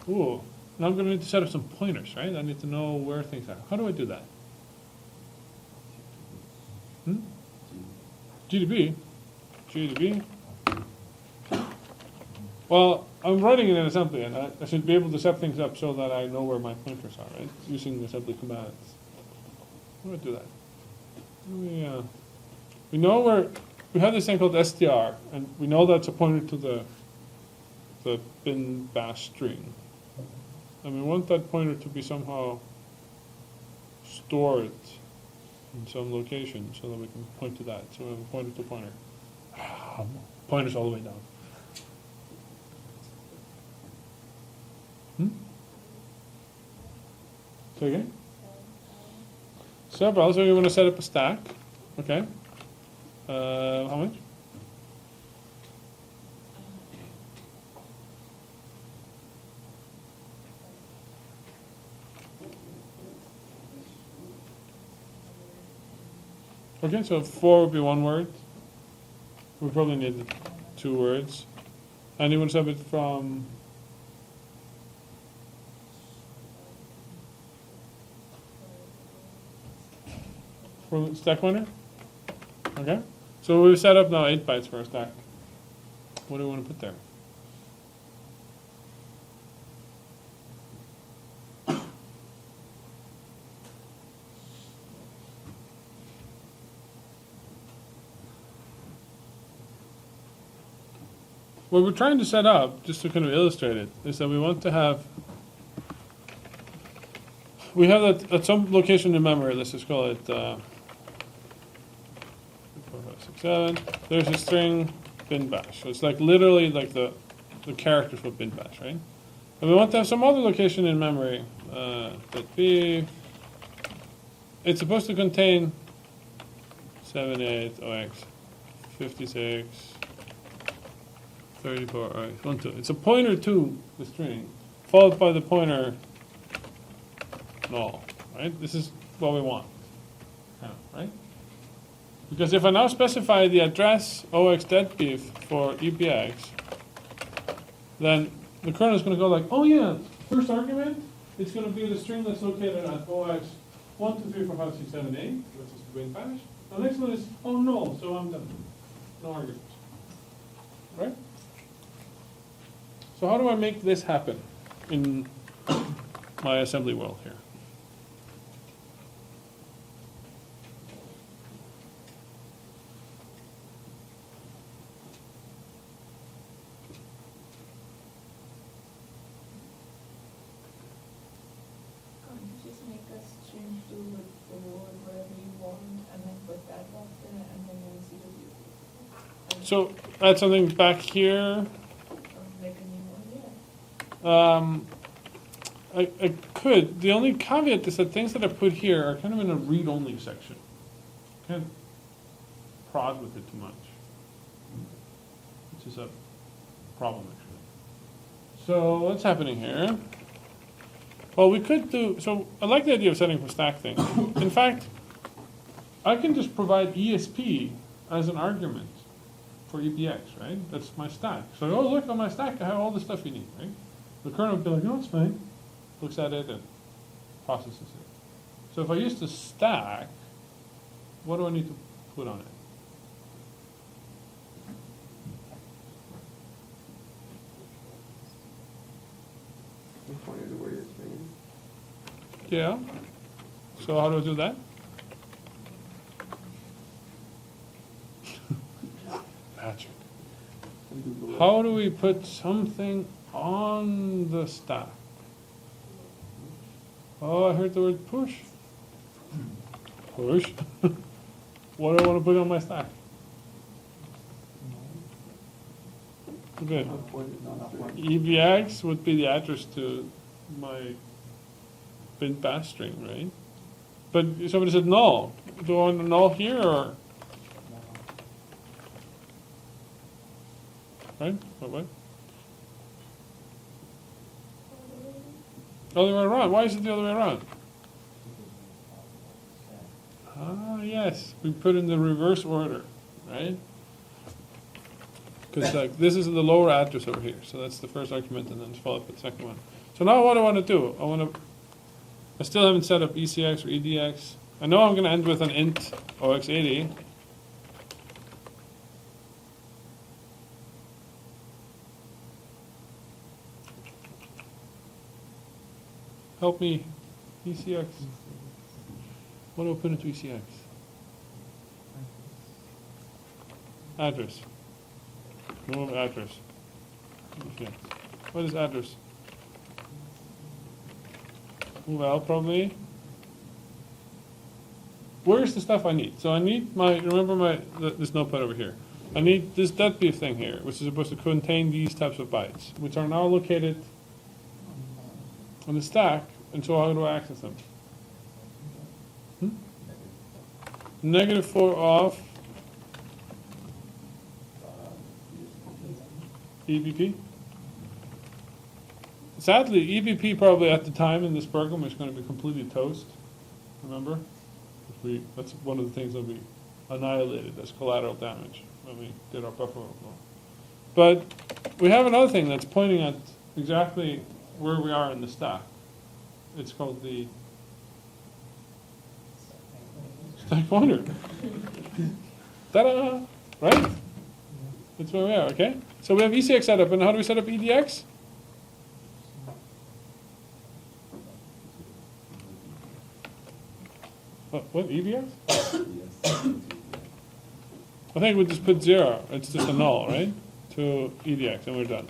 ooh. Now I'm going to need to set up some pointers, right? I need to know where things are. How do I do that? GDB. GDB. Well, I'm writing it in assembly, and I should be able to set things up so that I know where my pointers are, right? Using assembly commands. How do I do that? We know where, we have this thing called str, and we know that's a pointer to the bin bash string. And we want that pointer to be somehow stored in some location so that we can point to that. So we have a pointer to pointer. Pointers all the way down. Say again? So you want to set up a stack. Okay. How much? Okay, so 4 would be one word. We probably need 2 words. And you want to sub it from stack pointer? Okay. So we've set up now 8 bytes for our stack. What do we want to put there? What we're trying to set up, just to kind of illustrate it, is that we want to have, we have that at some location in memory, let's just call it 4, 5, 6, 7. There's a string bin bash. So it's like literally like the characters for bin bash, right? And we want to have some other location in memory that be, it's supposed to contain 78, 56, 34, all right, 1, 2. It's a pointer to the string, followed by the pointer null, right? This is what we want, right? Because if I now specify the address OX deadbeef for EBX, then the kernel is going to go like, oh yeah, first argument, it's going to be the string that's located at OX 1, 2, 3, 4, 5, 6, 7, 8, which is the bin bash. The next one is, oh no, so I'm done. No arguments, right? So how do I make this happen in my assembly world here? Can't you just make a string to with the word wherever you want and then put that box in it and then you'll see the view? So add something back here. Make a new one, yeah. I could. The only caveat is that things that I put here are kind of in a read-only section. Can't prod with it too much, which is a problem actually. So what's happening here? Well, we could do, so I like the idea of setting for stack things. In fact, I can just provide ESP as an argument for EBX, right? That's my stack. So, oh, look on my stack, I have all the stuff you need, right? The kernel would be like, no, it's fine. Looks at it and processes it. So if I use the stack, what do I need to put on it? Pointer to where your string is. Yeah. So how do I do that? Patrick. How do we put something on the stack? Oh, I heard the word push. Push. What do I want to put on my stack? Okay. EBX would be the address to my bin bash string, right? But somebody said null. Do I want a null here or? Right? What? The other way around. Why is it the other way around? Ah, yes. We put in the reverse order, right? Because like this is the lower address over here, so that's the first argument, and then it's followed by the second one. So now what do I want to do? I still haven't set up ECX or EDX. I know I'm going to end with an int OX80. Help me, ECX. What do I put into ECX? Address. Move address. Okay. What is address? Move out probably. Where's the stuff I need? So I need this notepad over here. I need this deadbeef thing here, which is supposed to contain these types of bytes, which are now located on the stack, and so how do I access them? -4 off EBP. Sadly, EBP probably at the time in this program is going to be completely toast. Remember? That's one of the things that we annihilated as collateral damage. when we did our buffer overflow. But we have another thing that's pointing at exactly where we are in the stack. It's called the stack pointer. Ta-da! Right? That's where we are, okay? So we have ECX set up, and how do we set up EDX? What, EDX? I think we just put 0, it's just a null, right? To EDX, and we're done.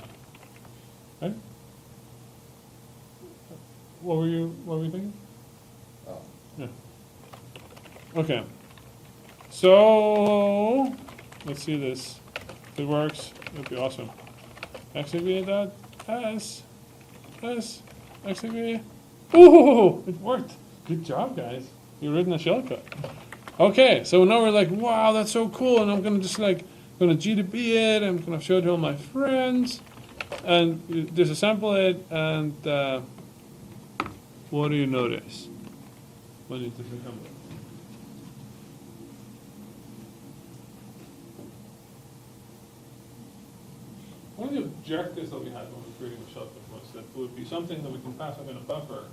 Right? What were you thinking? Oh. Yeah. Okay. So, let's see this. If it works, it'd be awesome. XAV.s, XAV. Ooh, it worked. Good job, guys. You've written a shellcode. Okay, so now we're like, wow, that's so cool, and I'm gonna just like, gonna G2B it, I'm gonna show it to all my friends, and you disassemble it, and what do you notice when you disassemble it? One of the objectives that we had when we were creating the shellcode was that it would be something that we can pass up in a buffer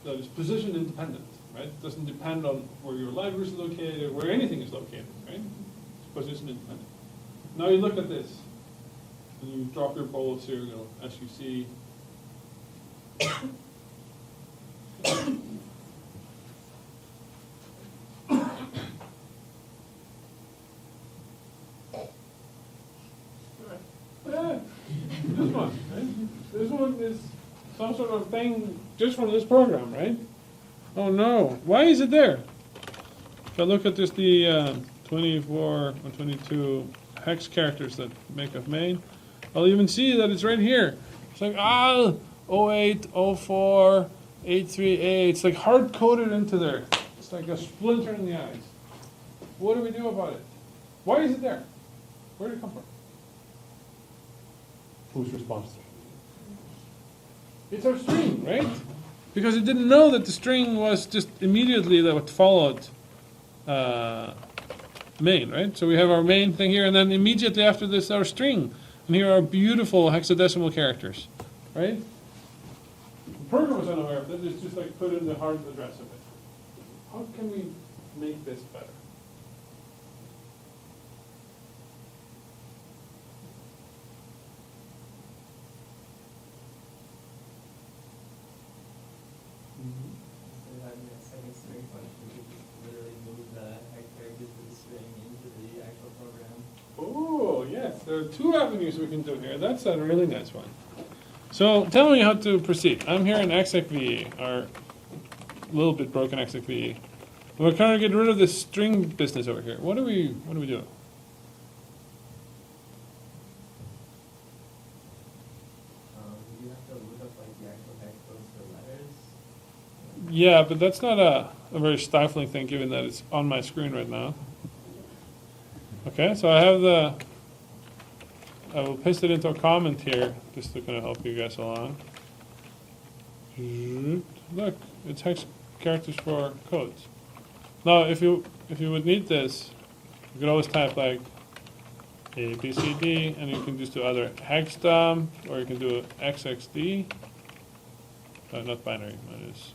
that is position independent, right? It doesn't depend on where your library is located, where anything is located, right? It's position independent. Now you look at this, and you drop your bowl of cereal as you see this one, right? This one is some sort of thing just from this program, right? Oh no, why is it there? If I look at just the 24 or 22 hex characters that make up main, I'll even see that it's right here. It's like, 08, 04, 838, it's like hard-coded into there. It's like a splinter in the eyes. What do we do about it? Why is it there? Where did it come from? Who's responsible? It's our string, right? Because it didn't know that the string was just immediately that what followed main, right? So we have our main thing here, and then immediately after this, our string. And here are beautiful hexadecimal characters, right? The program was unaware of that. It's just like put in the hard address of it. How can we make this better? Instead of having that second string function, we could just literally move the hex characters of the string into the actual program. Oh, yes. There are two avenues we can do here. That's a really nice one. So tell me how to proceed. I'm here in execve, our little bit broken execve. We're trying to get rid of this string business over here. What do we do? You have to look up like the actual hex codes for letters. Yeah, but that's not a very stifling thing given that it's on my screen right now. Okay, so I will paste it into a comment here just to kind of help you guys along. Look, it's hex characters for codes. Now, if you would need this, you could always type like A, B, C, D, and you can just do either hex dump or you can do XXD. Not binary, mine is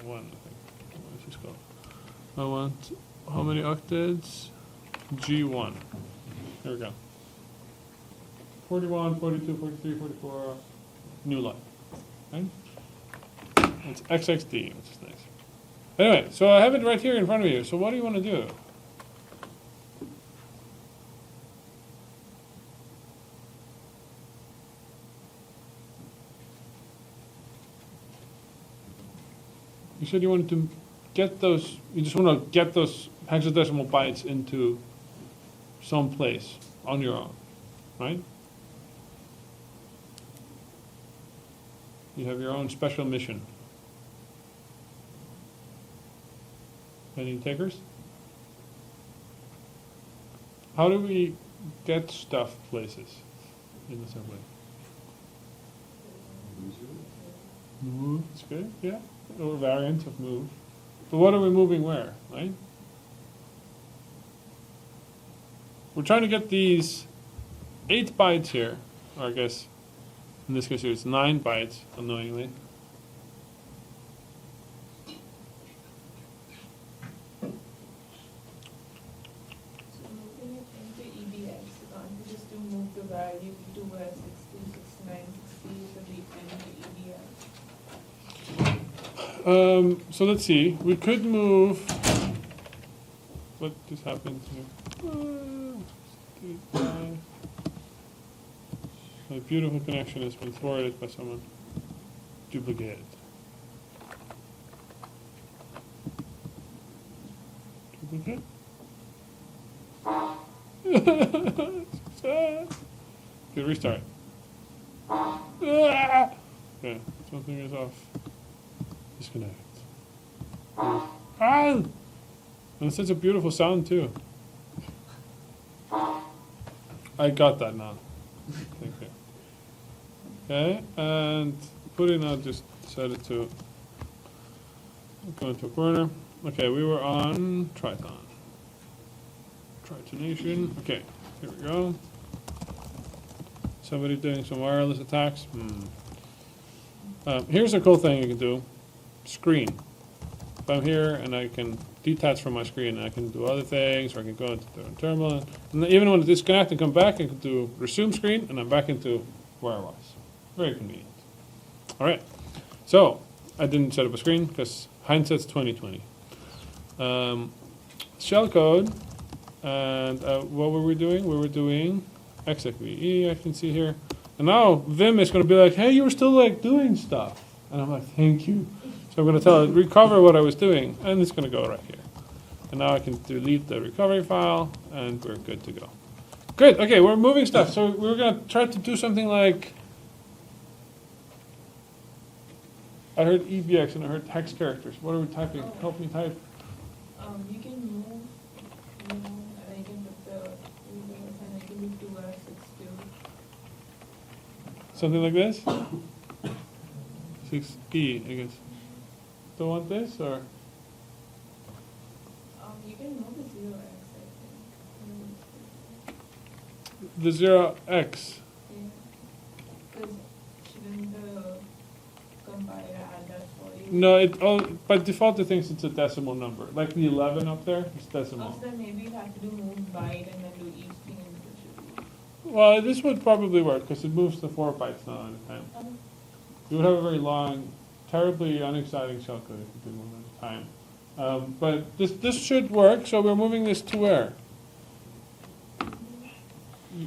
1, I think. What is this called? I want how many octets? G1. Here we go. 41, 42, 43, 44, new line. Right? It's XXD, which is nice. Anyway, so I have it right here in front of you. So what do you want to do? You said you wanted to get those, you just want to get those hexadecimal bytes into some place on your own, right? You have your own special mission. Any takers? How do we get stuff places in the assembly? Move, it's good, yeah. Or variant of move. But what are we moving where, right? we're trying to get these 8 bytes here, or I guess in this case here it's 9 bytes, annoyingly. So moving it into EBX, can't you just do move the value to where 626960 should be into EBX? So let's see, we could move, what just happened here? My beautiful connection has been thwarted by someone. Duplicate. Duplicate? Okay, restart. Okay, something is off. Disconnect. And it's such a beautiful sound too. I got that now. Thank you. Okay, and putting out, just set it to go into a corner. Okay, we were on Triton. Tritonation. Okay, here we go. Somebody doing some wireless attacks. Here's a cool thing you can do. Screen. If I'm here and I can detach from my screen and I can do other things, or I can go into the terminal. And even when I disconnect and come back, I can do resume screen and I'm back into where I was. Very convenient. All right. So I didn't set up a screen because hindsight's 2020. Shellcode, and what were we doing? We were doing execve. I can see here. And now Vim is going to be like, hey, you were still like doing stuff. And I'm like, thank you. So I'm going to tell it, recover what I was doing, and it's going to go right here. And now I can delete the recovery file, and we're good to go. Good, okay, we're moving stuff. So we're going to try to do something like, I heard EBX and I heard text characters. What are we typing? Help me type. You can move, and I can put the reverse, and I can do 2R62. Something like this? 6E, I guess. Do you want this, or? You can move the 0x, I think. The 0x. Yeah. Because shouldn't the compiler add that for you? No, by default it thinks it's a decimal number. Like the 11 up there, it's decimal. Also, then maybe you have to do move byte and then do each thing individually. Well, this would probably work because it moves to 4 bytes now at a time. You would have a very long, terribly unexciting shellcode if you did one at a time. But this should work, so we're moving this to where?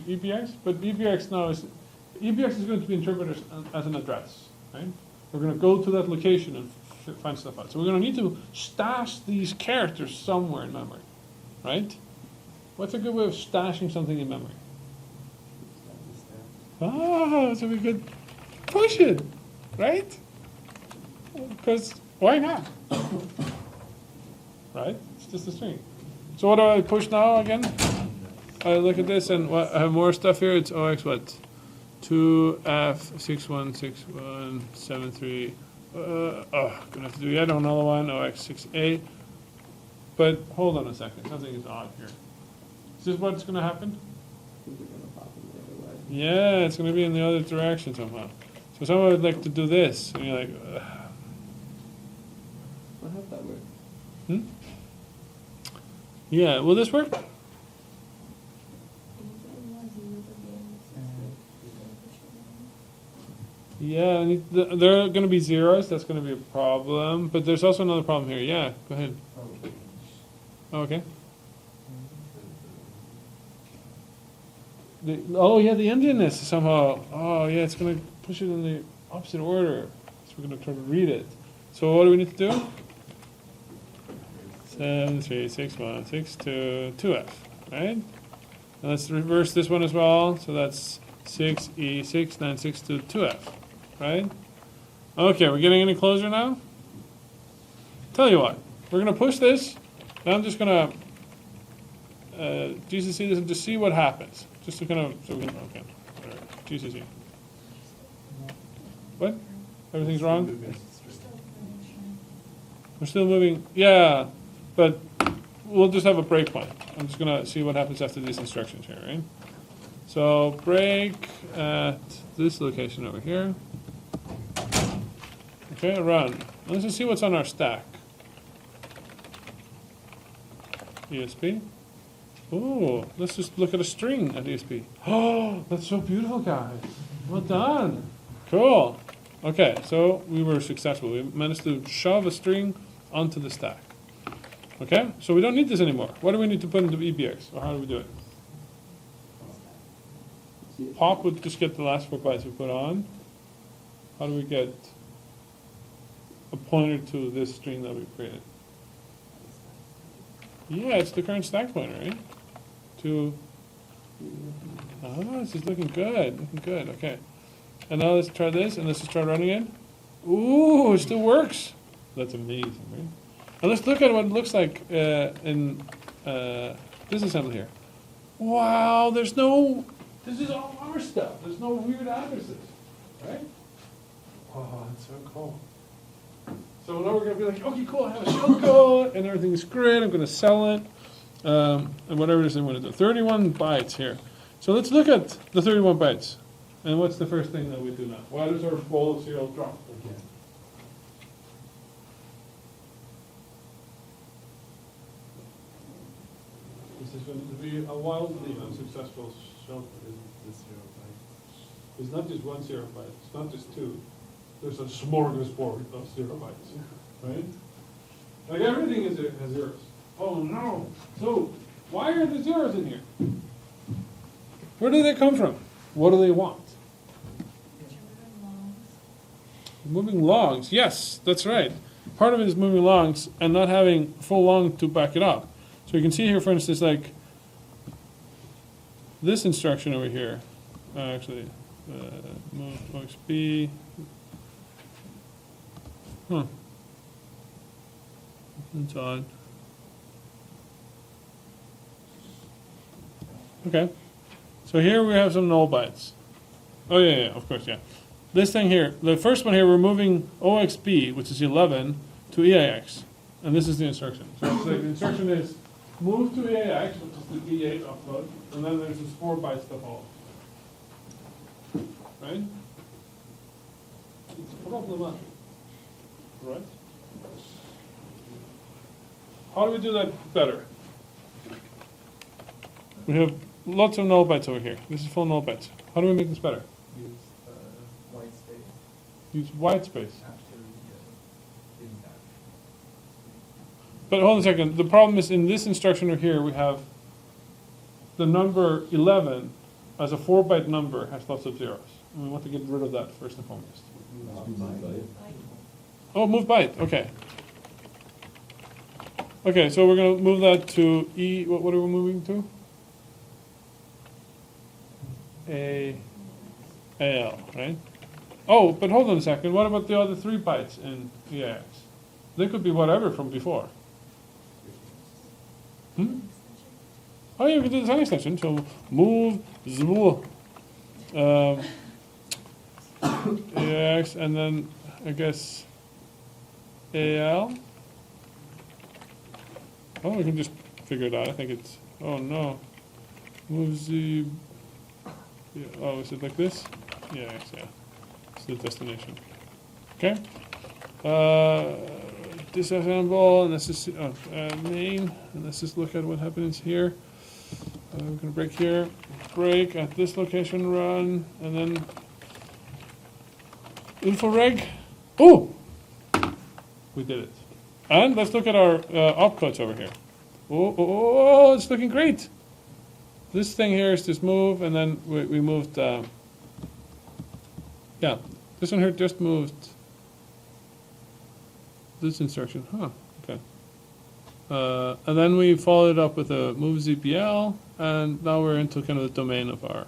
EBX? But EBX now is going to be interpreted as an address, right? We're going to go to that location and find stuff out. So we're going to need to stash these characters somewhere in memory, right? What's a good way of stashing something in memory? So we could push it, right? Because why not? Right? It's just a string. So what do I push now again? I look at this and what, I have more stuff here. It's OX what? 2F616173. Gonna have to do yet another one. OX68. But hold on a second. Something is odd here. Is this what's going to happen? Things are gonna pop in the other way. Yeah, it's going to be in the other direction somehow. So someone would like to do this, and you're like, ugh. I hope that works. Yeah, will this work? Yeah, there are going to be zeros. That's going to be a problem. But there's also another problem here. Yeah, go ahead. Oh, okay. Oh, yeah, the Indianness somehow. Oh, yeah, it's going to push it in the opposite order. So we're going to try to read it. So what do we need to do? 7361622 2F, right? And let's reverse this one as well. So that's 6E6962 2F, right? Okay, we're getting any closer now? Tell you what, we're going to push this. And I'm just going to GCC this and just see what happens. Just to kind of, so we can, okay. All right. GCC. What? Everything's wrong? We're still moving. Yeah, but we'll just have a breakpoint. I'm just gonna see what happens after these instructions here, right? So break at this location over here. Okay, run. Let's just see what's on our stack. ESP. Ooh, let's just look at a string at ESP. Oh, that's so beautiful, guys. Well done. Cool. Okay, so we were successful. We managed to shove a string onto the stack. Okay, so we don't need this anymore. What do we need to put into EBX? Or how do we do it? Pop would just get the last 4 bytes we put on. How do we get a pointer to this string that we created? Yeah, it's the current stack pointer, right? This is looking good, okay. And now let's try this, and let's just try running it. Ooh, it still works. That's amazing, right? And let's look at what it looks like in this assembly here. Wow, this is all our stuff. There's no weird addresses, right? Oh, that's so cool. So now we're going to be like, okay, cool, I have a shellcode, and everything's great, I'm going to sell it, and whatever it is I want to do. 31 bytes here. So let's look at the 31 bytes. And what's the first thing that we do now? Why does our ball of cereal drop again? This is going to be a wildly unsuccessful shellcode, isn't it? The 0 byte. It's not just 1 0 byte, it's not just 2. There's a smorgasbord of 0 bytes, right? Like everything has zeros. Oh no! So, why are the zeros in here? Where do they come from? What do they want? Moving longs, yes, that's right. Part of it is moving longs and not having full long to back it up. So you can see here, for instance, like this instruction over here, actually, move OXB. That's odd. Okay, so here we have some null bytes. Oh yeah, of course, yeah. This thing here, the first one here, we're moving OXB, which is 11, to EAX. And this is the instruction. So the instruction is move to EAX, which is the D8 upload, and then there's this 4 bytes to follow. Right? It's problematic. Right? How do we do that better? We have lots of null bytes over here. This is full null bytes. How do we make this better? Use white space Use white space. after the impact. But hold on a second. The problem is in this instruction over here, we have the number 11 as a 4-byte number has lots of zeros. And we want to get rid of that first and foremost. Oh, move byte. Okay. Okay, so we're going to move that to E. What are we moving to? AL, right? Oh, but hold on a second. What about the other 3 bytes in EAX? They could be whatever from before. Oh, yeah, we can do the sign extension. So move zwo. AX, and then I guess AL. Oh, we can just figure it out. I think it's. Oh no. Move Z. Yeah, oh, is it like this? Yeah, yeah. It's the destination. Okay. Disassemble, and let's just main, and let's just look at what happens here. We're going to break here, break at this location, run, and then info-reg. Oh! We did it. And let's look at our opcodes over here. Oh, it's looking great. This thing here is just move, and then we moved, yeah, this one here just moved this instruction, okay. And then we followed up with a move ZPL, and now we're into kind of the domain of our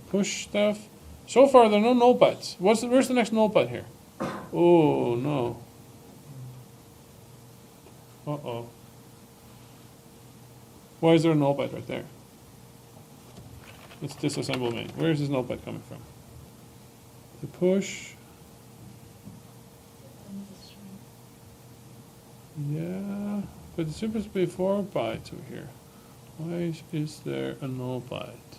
push stuff. So far, there are no null bytes. Where's the next null byte here? Oh, no. Uh-oh. Why is there a null byte right there? Let's disassemble main. Where is this null byte coming from? The push. Yeah. but it's supposed to be 4 bytes over here. Why is there a null byte?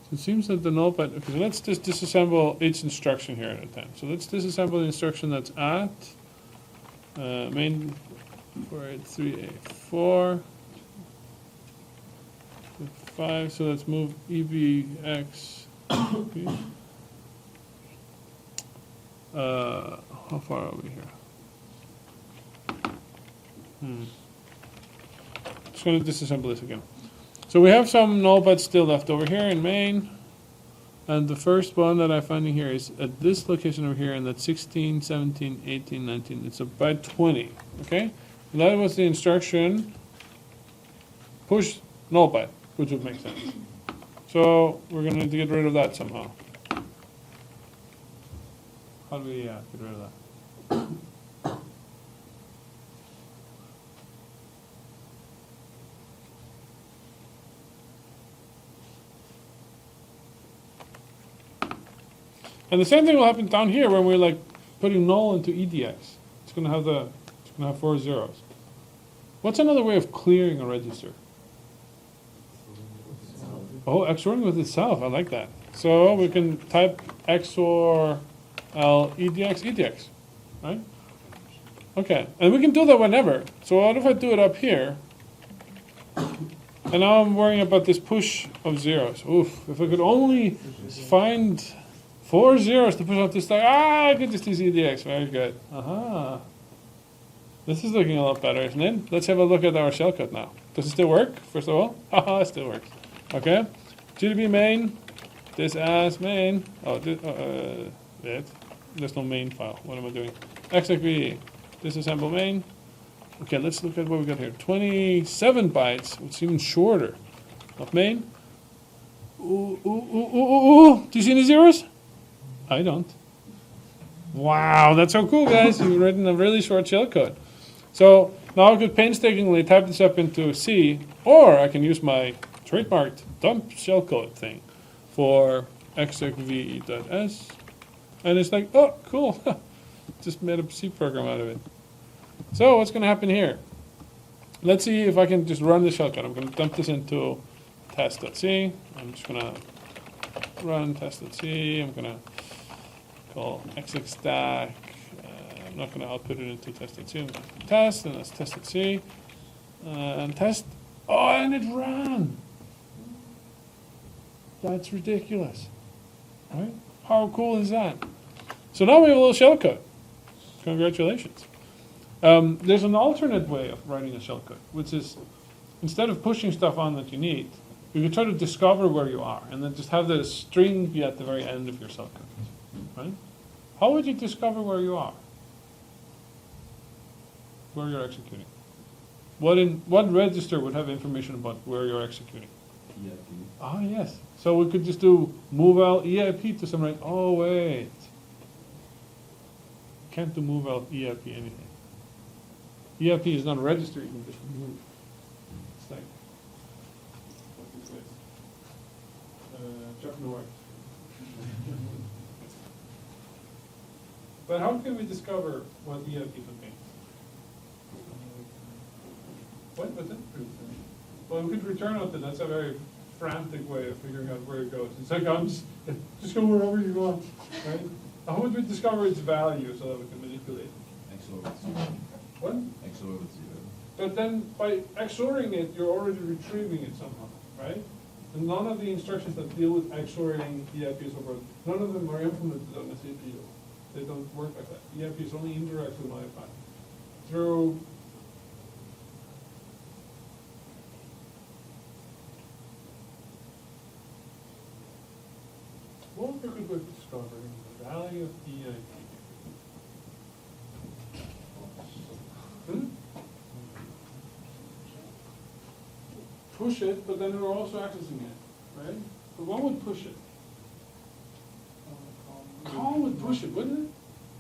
So it seems that the null byte, okay, so let's just disassemble each instruction here at a time. So let's disassemble the instruction that's at main 483A4. 5, so let's move EBX. How far are we here? Just going to disassemble this again. So we have some null bytes still left over here in main. And the first one that I'm finding here is at this location over here, and that's 16, 17, 18, 19. It's a byte 20, okay? And that was the instruction push null byte, which would make sense. So we're going to need to get rid of that somehow. How do we get rid of that? And the same thing will happen down here when we're like putting null into EDX. It's going to have 4 zeros. What's another way of clearing a register? Oh, XORing with itself. I like that. So we can type XOR L EDX EDX, right? Okay, and we can do that whenever. So what if I do it up here? And now I'm worrying about this push of zeros. Oof! If I could only find 4 zeros to push off this stack. I could just use EDX. Very good. Aha. This is looking a lot better, isn't it? Let's have a look at our shellcode now. Does it still work? First of all, haha, it still works. Okay, GDB main, this as main. Oh, there's no main file. What am I doing? XXV, disassemble main. Okay, let's look at what we got here. 27 bytes, which is even shorter. Of main. Ooh, ooh, ooh, ooh, ooh, ooh. Do you see any zeros? I don't. Wow, that's so cool, guys. You've written a really short shellcode. So now I could painstakingly type this up into C, or I can use my trademarked dump shellcode thing for execv.s, and it's like, oh, cool. Just made a C program out of it. So what's going to happen here? Let's see if I can just run the shellcode. I'm going to dump this into test.c. I'm just going to run test.c. I'm going to call execstack. I'm not going to output it into test.c. I'm going to test, and that's test.c. And test. Oh, and it ran. That's ridiculous. Right? How cool is that? So now we have a little shellcode. Congratulations. There's an alternate way of writing a shellcode, which is instead of pushing stuff on that you need, you could try to discover where you are, and then just have the string be at the very end of your shellcode. Right? How would you discover where you are? Where you're executing? What register would have information about where you're executing? EIP. Ah, yes. So we could just do move out EIP to some right. Oh, wait. Can't do move out EIP anything. EIP is not a register, you can just move. It's like, what is this? Chuck Norris. But how can we discover what EIP contains? What was it? Well, we could return out that. That's a very frantic way of figuring out where it goes. It's like, just go wherever you want, right? How would we discover its value so that we can manipulate it? XOR with 0. What? XOR with 0. But then by XORing it, you're already retrieving it somehow, right? And none of the instructions that deal with XORing EIP so forth, none of them are implemented on the CPU. They don't work like that. EIP is only indirectly modified through what would be a good way of discovering the value of EIP? Push it, but then we're also accessing it, right? But what would push it? Call would push it, wouldn't it?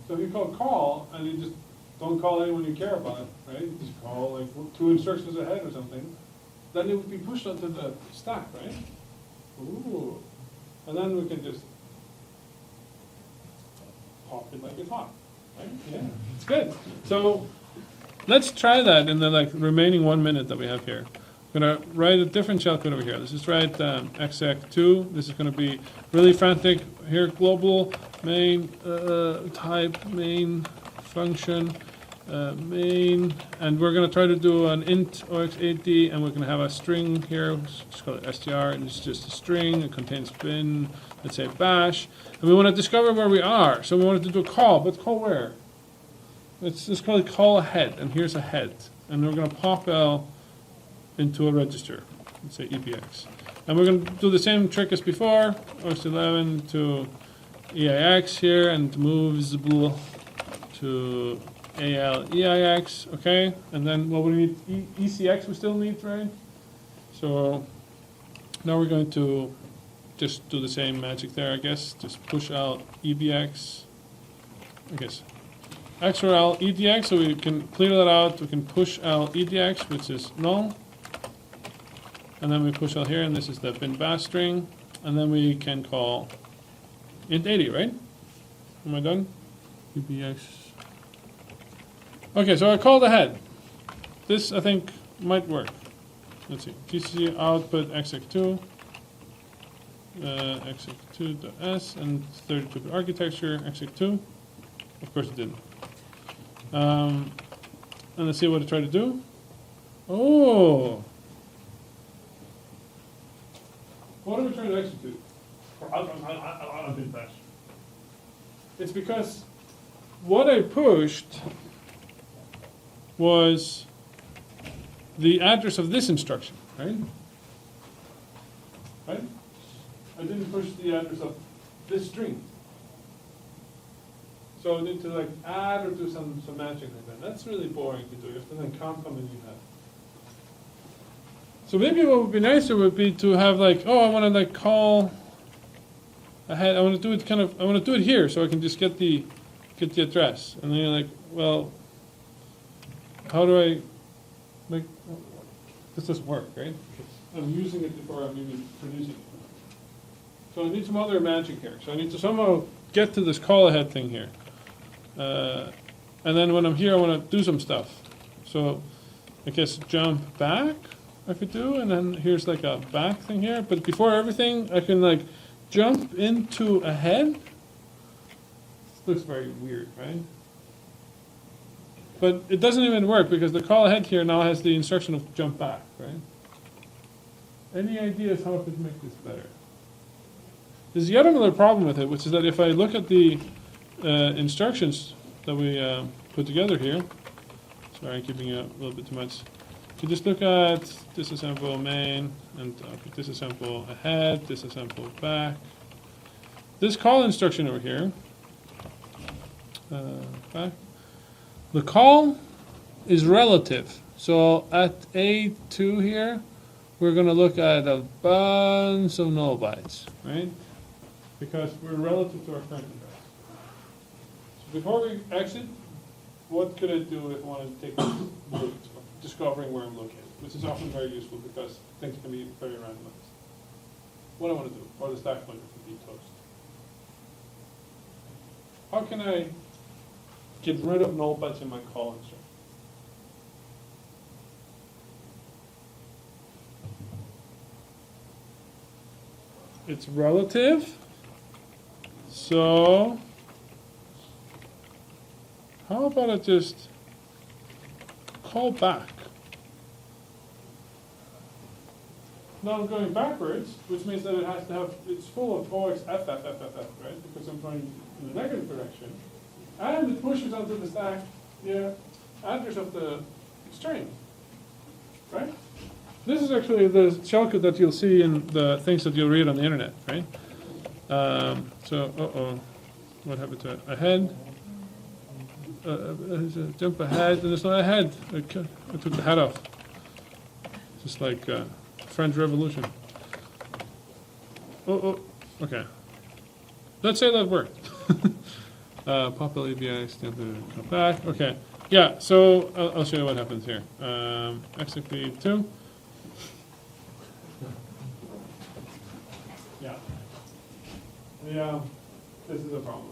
So if you call call, and you just don't call anyone you care about, right? You just call like 2 instructions ahead or something, then it would be pushed onto the stack, right? Ooh. And then we can just pop it like it's hot, right? Yeah, it's good. So let's try that in the remaining 1 minute that we have here. I'm gonna write a different shellcode over here. Let's just write exec2. This is gonna be really frantic. Here, global main type main function main, and we're gonna try to do an int ox80, and we're gonna have a string here. Let's call it str, and it's just a string. It contains bin. Let's say bash, and we want to discover where we are. So we wanted to do a call, but call where? Let's just call ahead, and here's a head, and we're gonna pop L into a register. Let's say EBX. And we're going to do the same trick as before, OX11 to EIX here, and moves to AL EIX, okay? And then what we need, ECX we still need, right? So now we're going to just do the same magic there, I guess. Just push out EBX, I guess. XRL EDX, so we can clear that out. We can push out EDX, which is null. And then we push out here, and this is the bin bash string. And then we can call int 80, right? Am I done? EBX. Okay, so I called ahead. This, I think, might work. Let's see. GCC output exec2. Exec2.s and 32-bit architecture, exec2. Of course it didn't. And let's see what it tried to do. Oh! What are we trying to execute? I'll bin bash. It's because what I pushed was the address of this instruction, right? Right? I didn't push the address of this string. So I need to add or do some matching like that. That's really boring to do. You have to then count how many you have. So maybe what would be nicer would be to have oh, I want to call ahead. I want to do it I want to do it here so I can just get the address. And then you're like, well, how do I this doesn't work, right? I'm using it before I'm even producing it. So I need some other magic here. So I need to somehow get to this call ahead thing here. And then when I'm here, I want to do some stuff. So I guess jump back I could do, and then here's a back thing here. But before everything, I can jump into a head. This looks very weird, right? But it doesn't even work because the call ahead here now has the instruction of jump back, right? Any ideas how I could make this better? There's yet another problem with it, which is that if I look at the instructions that we put together here, sorry, I'm giving you a little bit too much. You just look at disassemble main and disassemble ahead, disassemble back. This call instruction over here, back. The call is relative. So at A2 here, we're going to look at a bunch of null bytes, right? Because we're relative to our current address. So before we exit, what could I do if I wanted to take this route of discovering where I'm located, which is often very useful because things can be very randomized. What I want to do, or the stack pointer can be toast. How can I get rid of null bytes in my call instruction? It's relative. So how about I just call back? Now I'm going backwards, which means that it has to have, it's full of OXFFFFF, right? Because I'm going in the negative direction. And it pushes onto the stack the address of the string, right? This is actually the shellcode that you'll see in the things that you'll read on the internet, right? What happened to it? Ahead. Jump ahead, and it's not ahead. I took the head off. Just like French Revolution. Okay. Let's say that worked. Pop LEBI, stand to come back. Okay. Yeah, so I'll show you what happens here. Execute 2. Yeah. Yeah, this is a problem.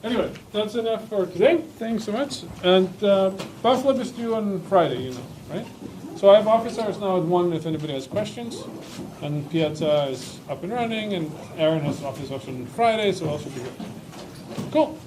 Anyway, that's enough for today. Thanks so much. And Buffalo is due on Friday, you know, right? So I have office hours now at 1 if anybody has questions. And Piazza is up and running, and Aaron has office hours on Friday, so I'll should be good. Cool.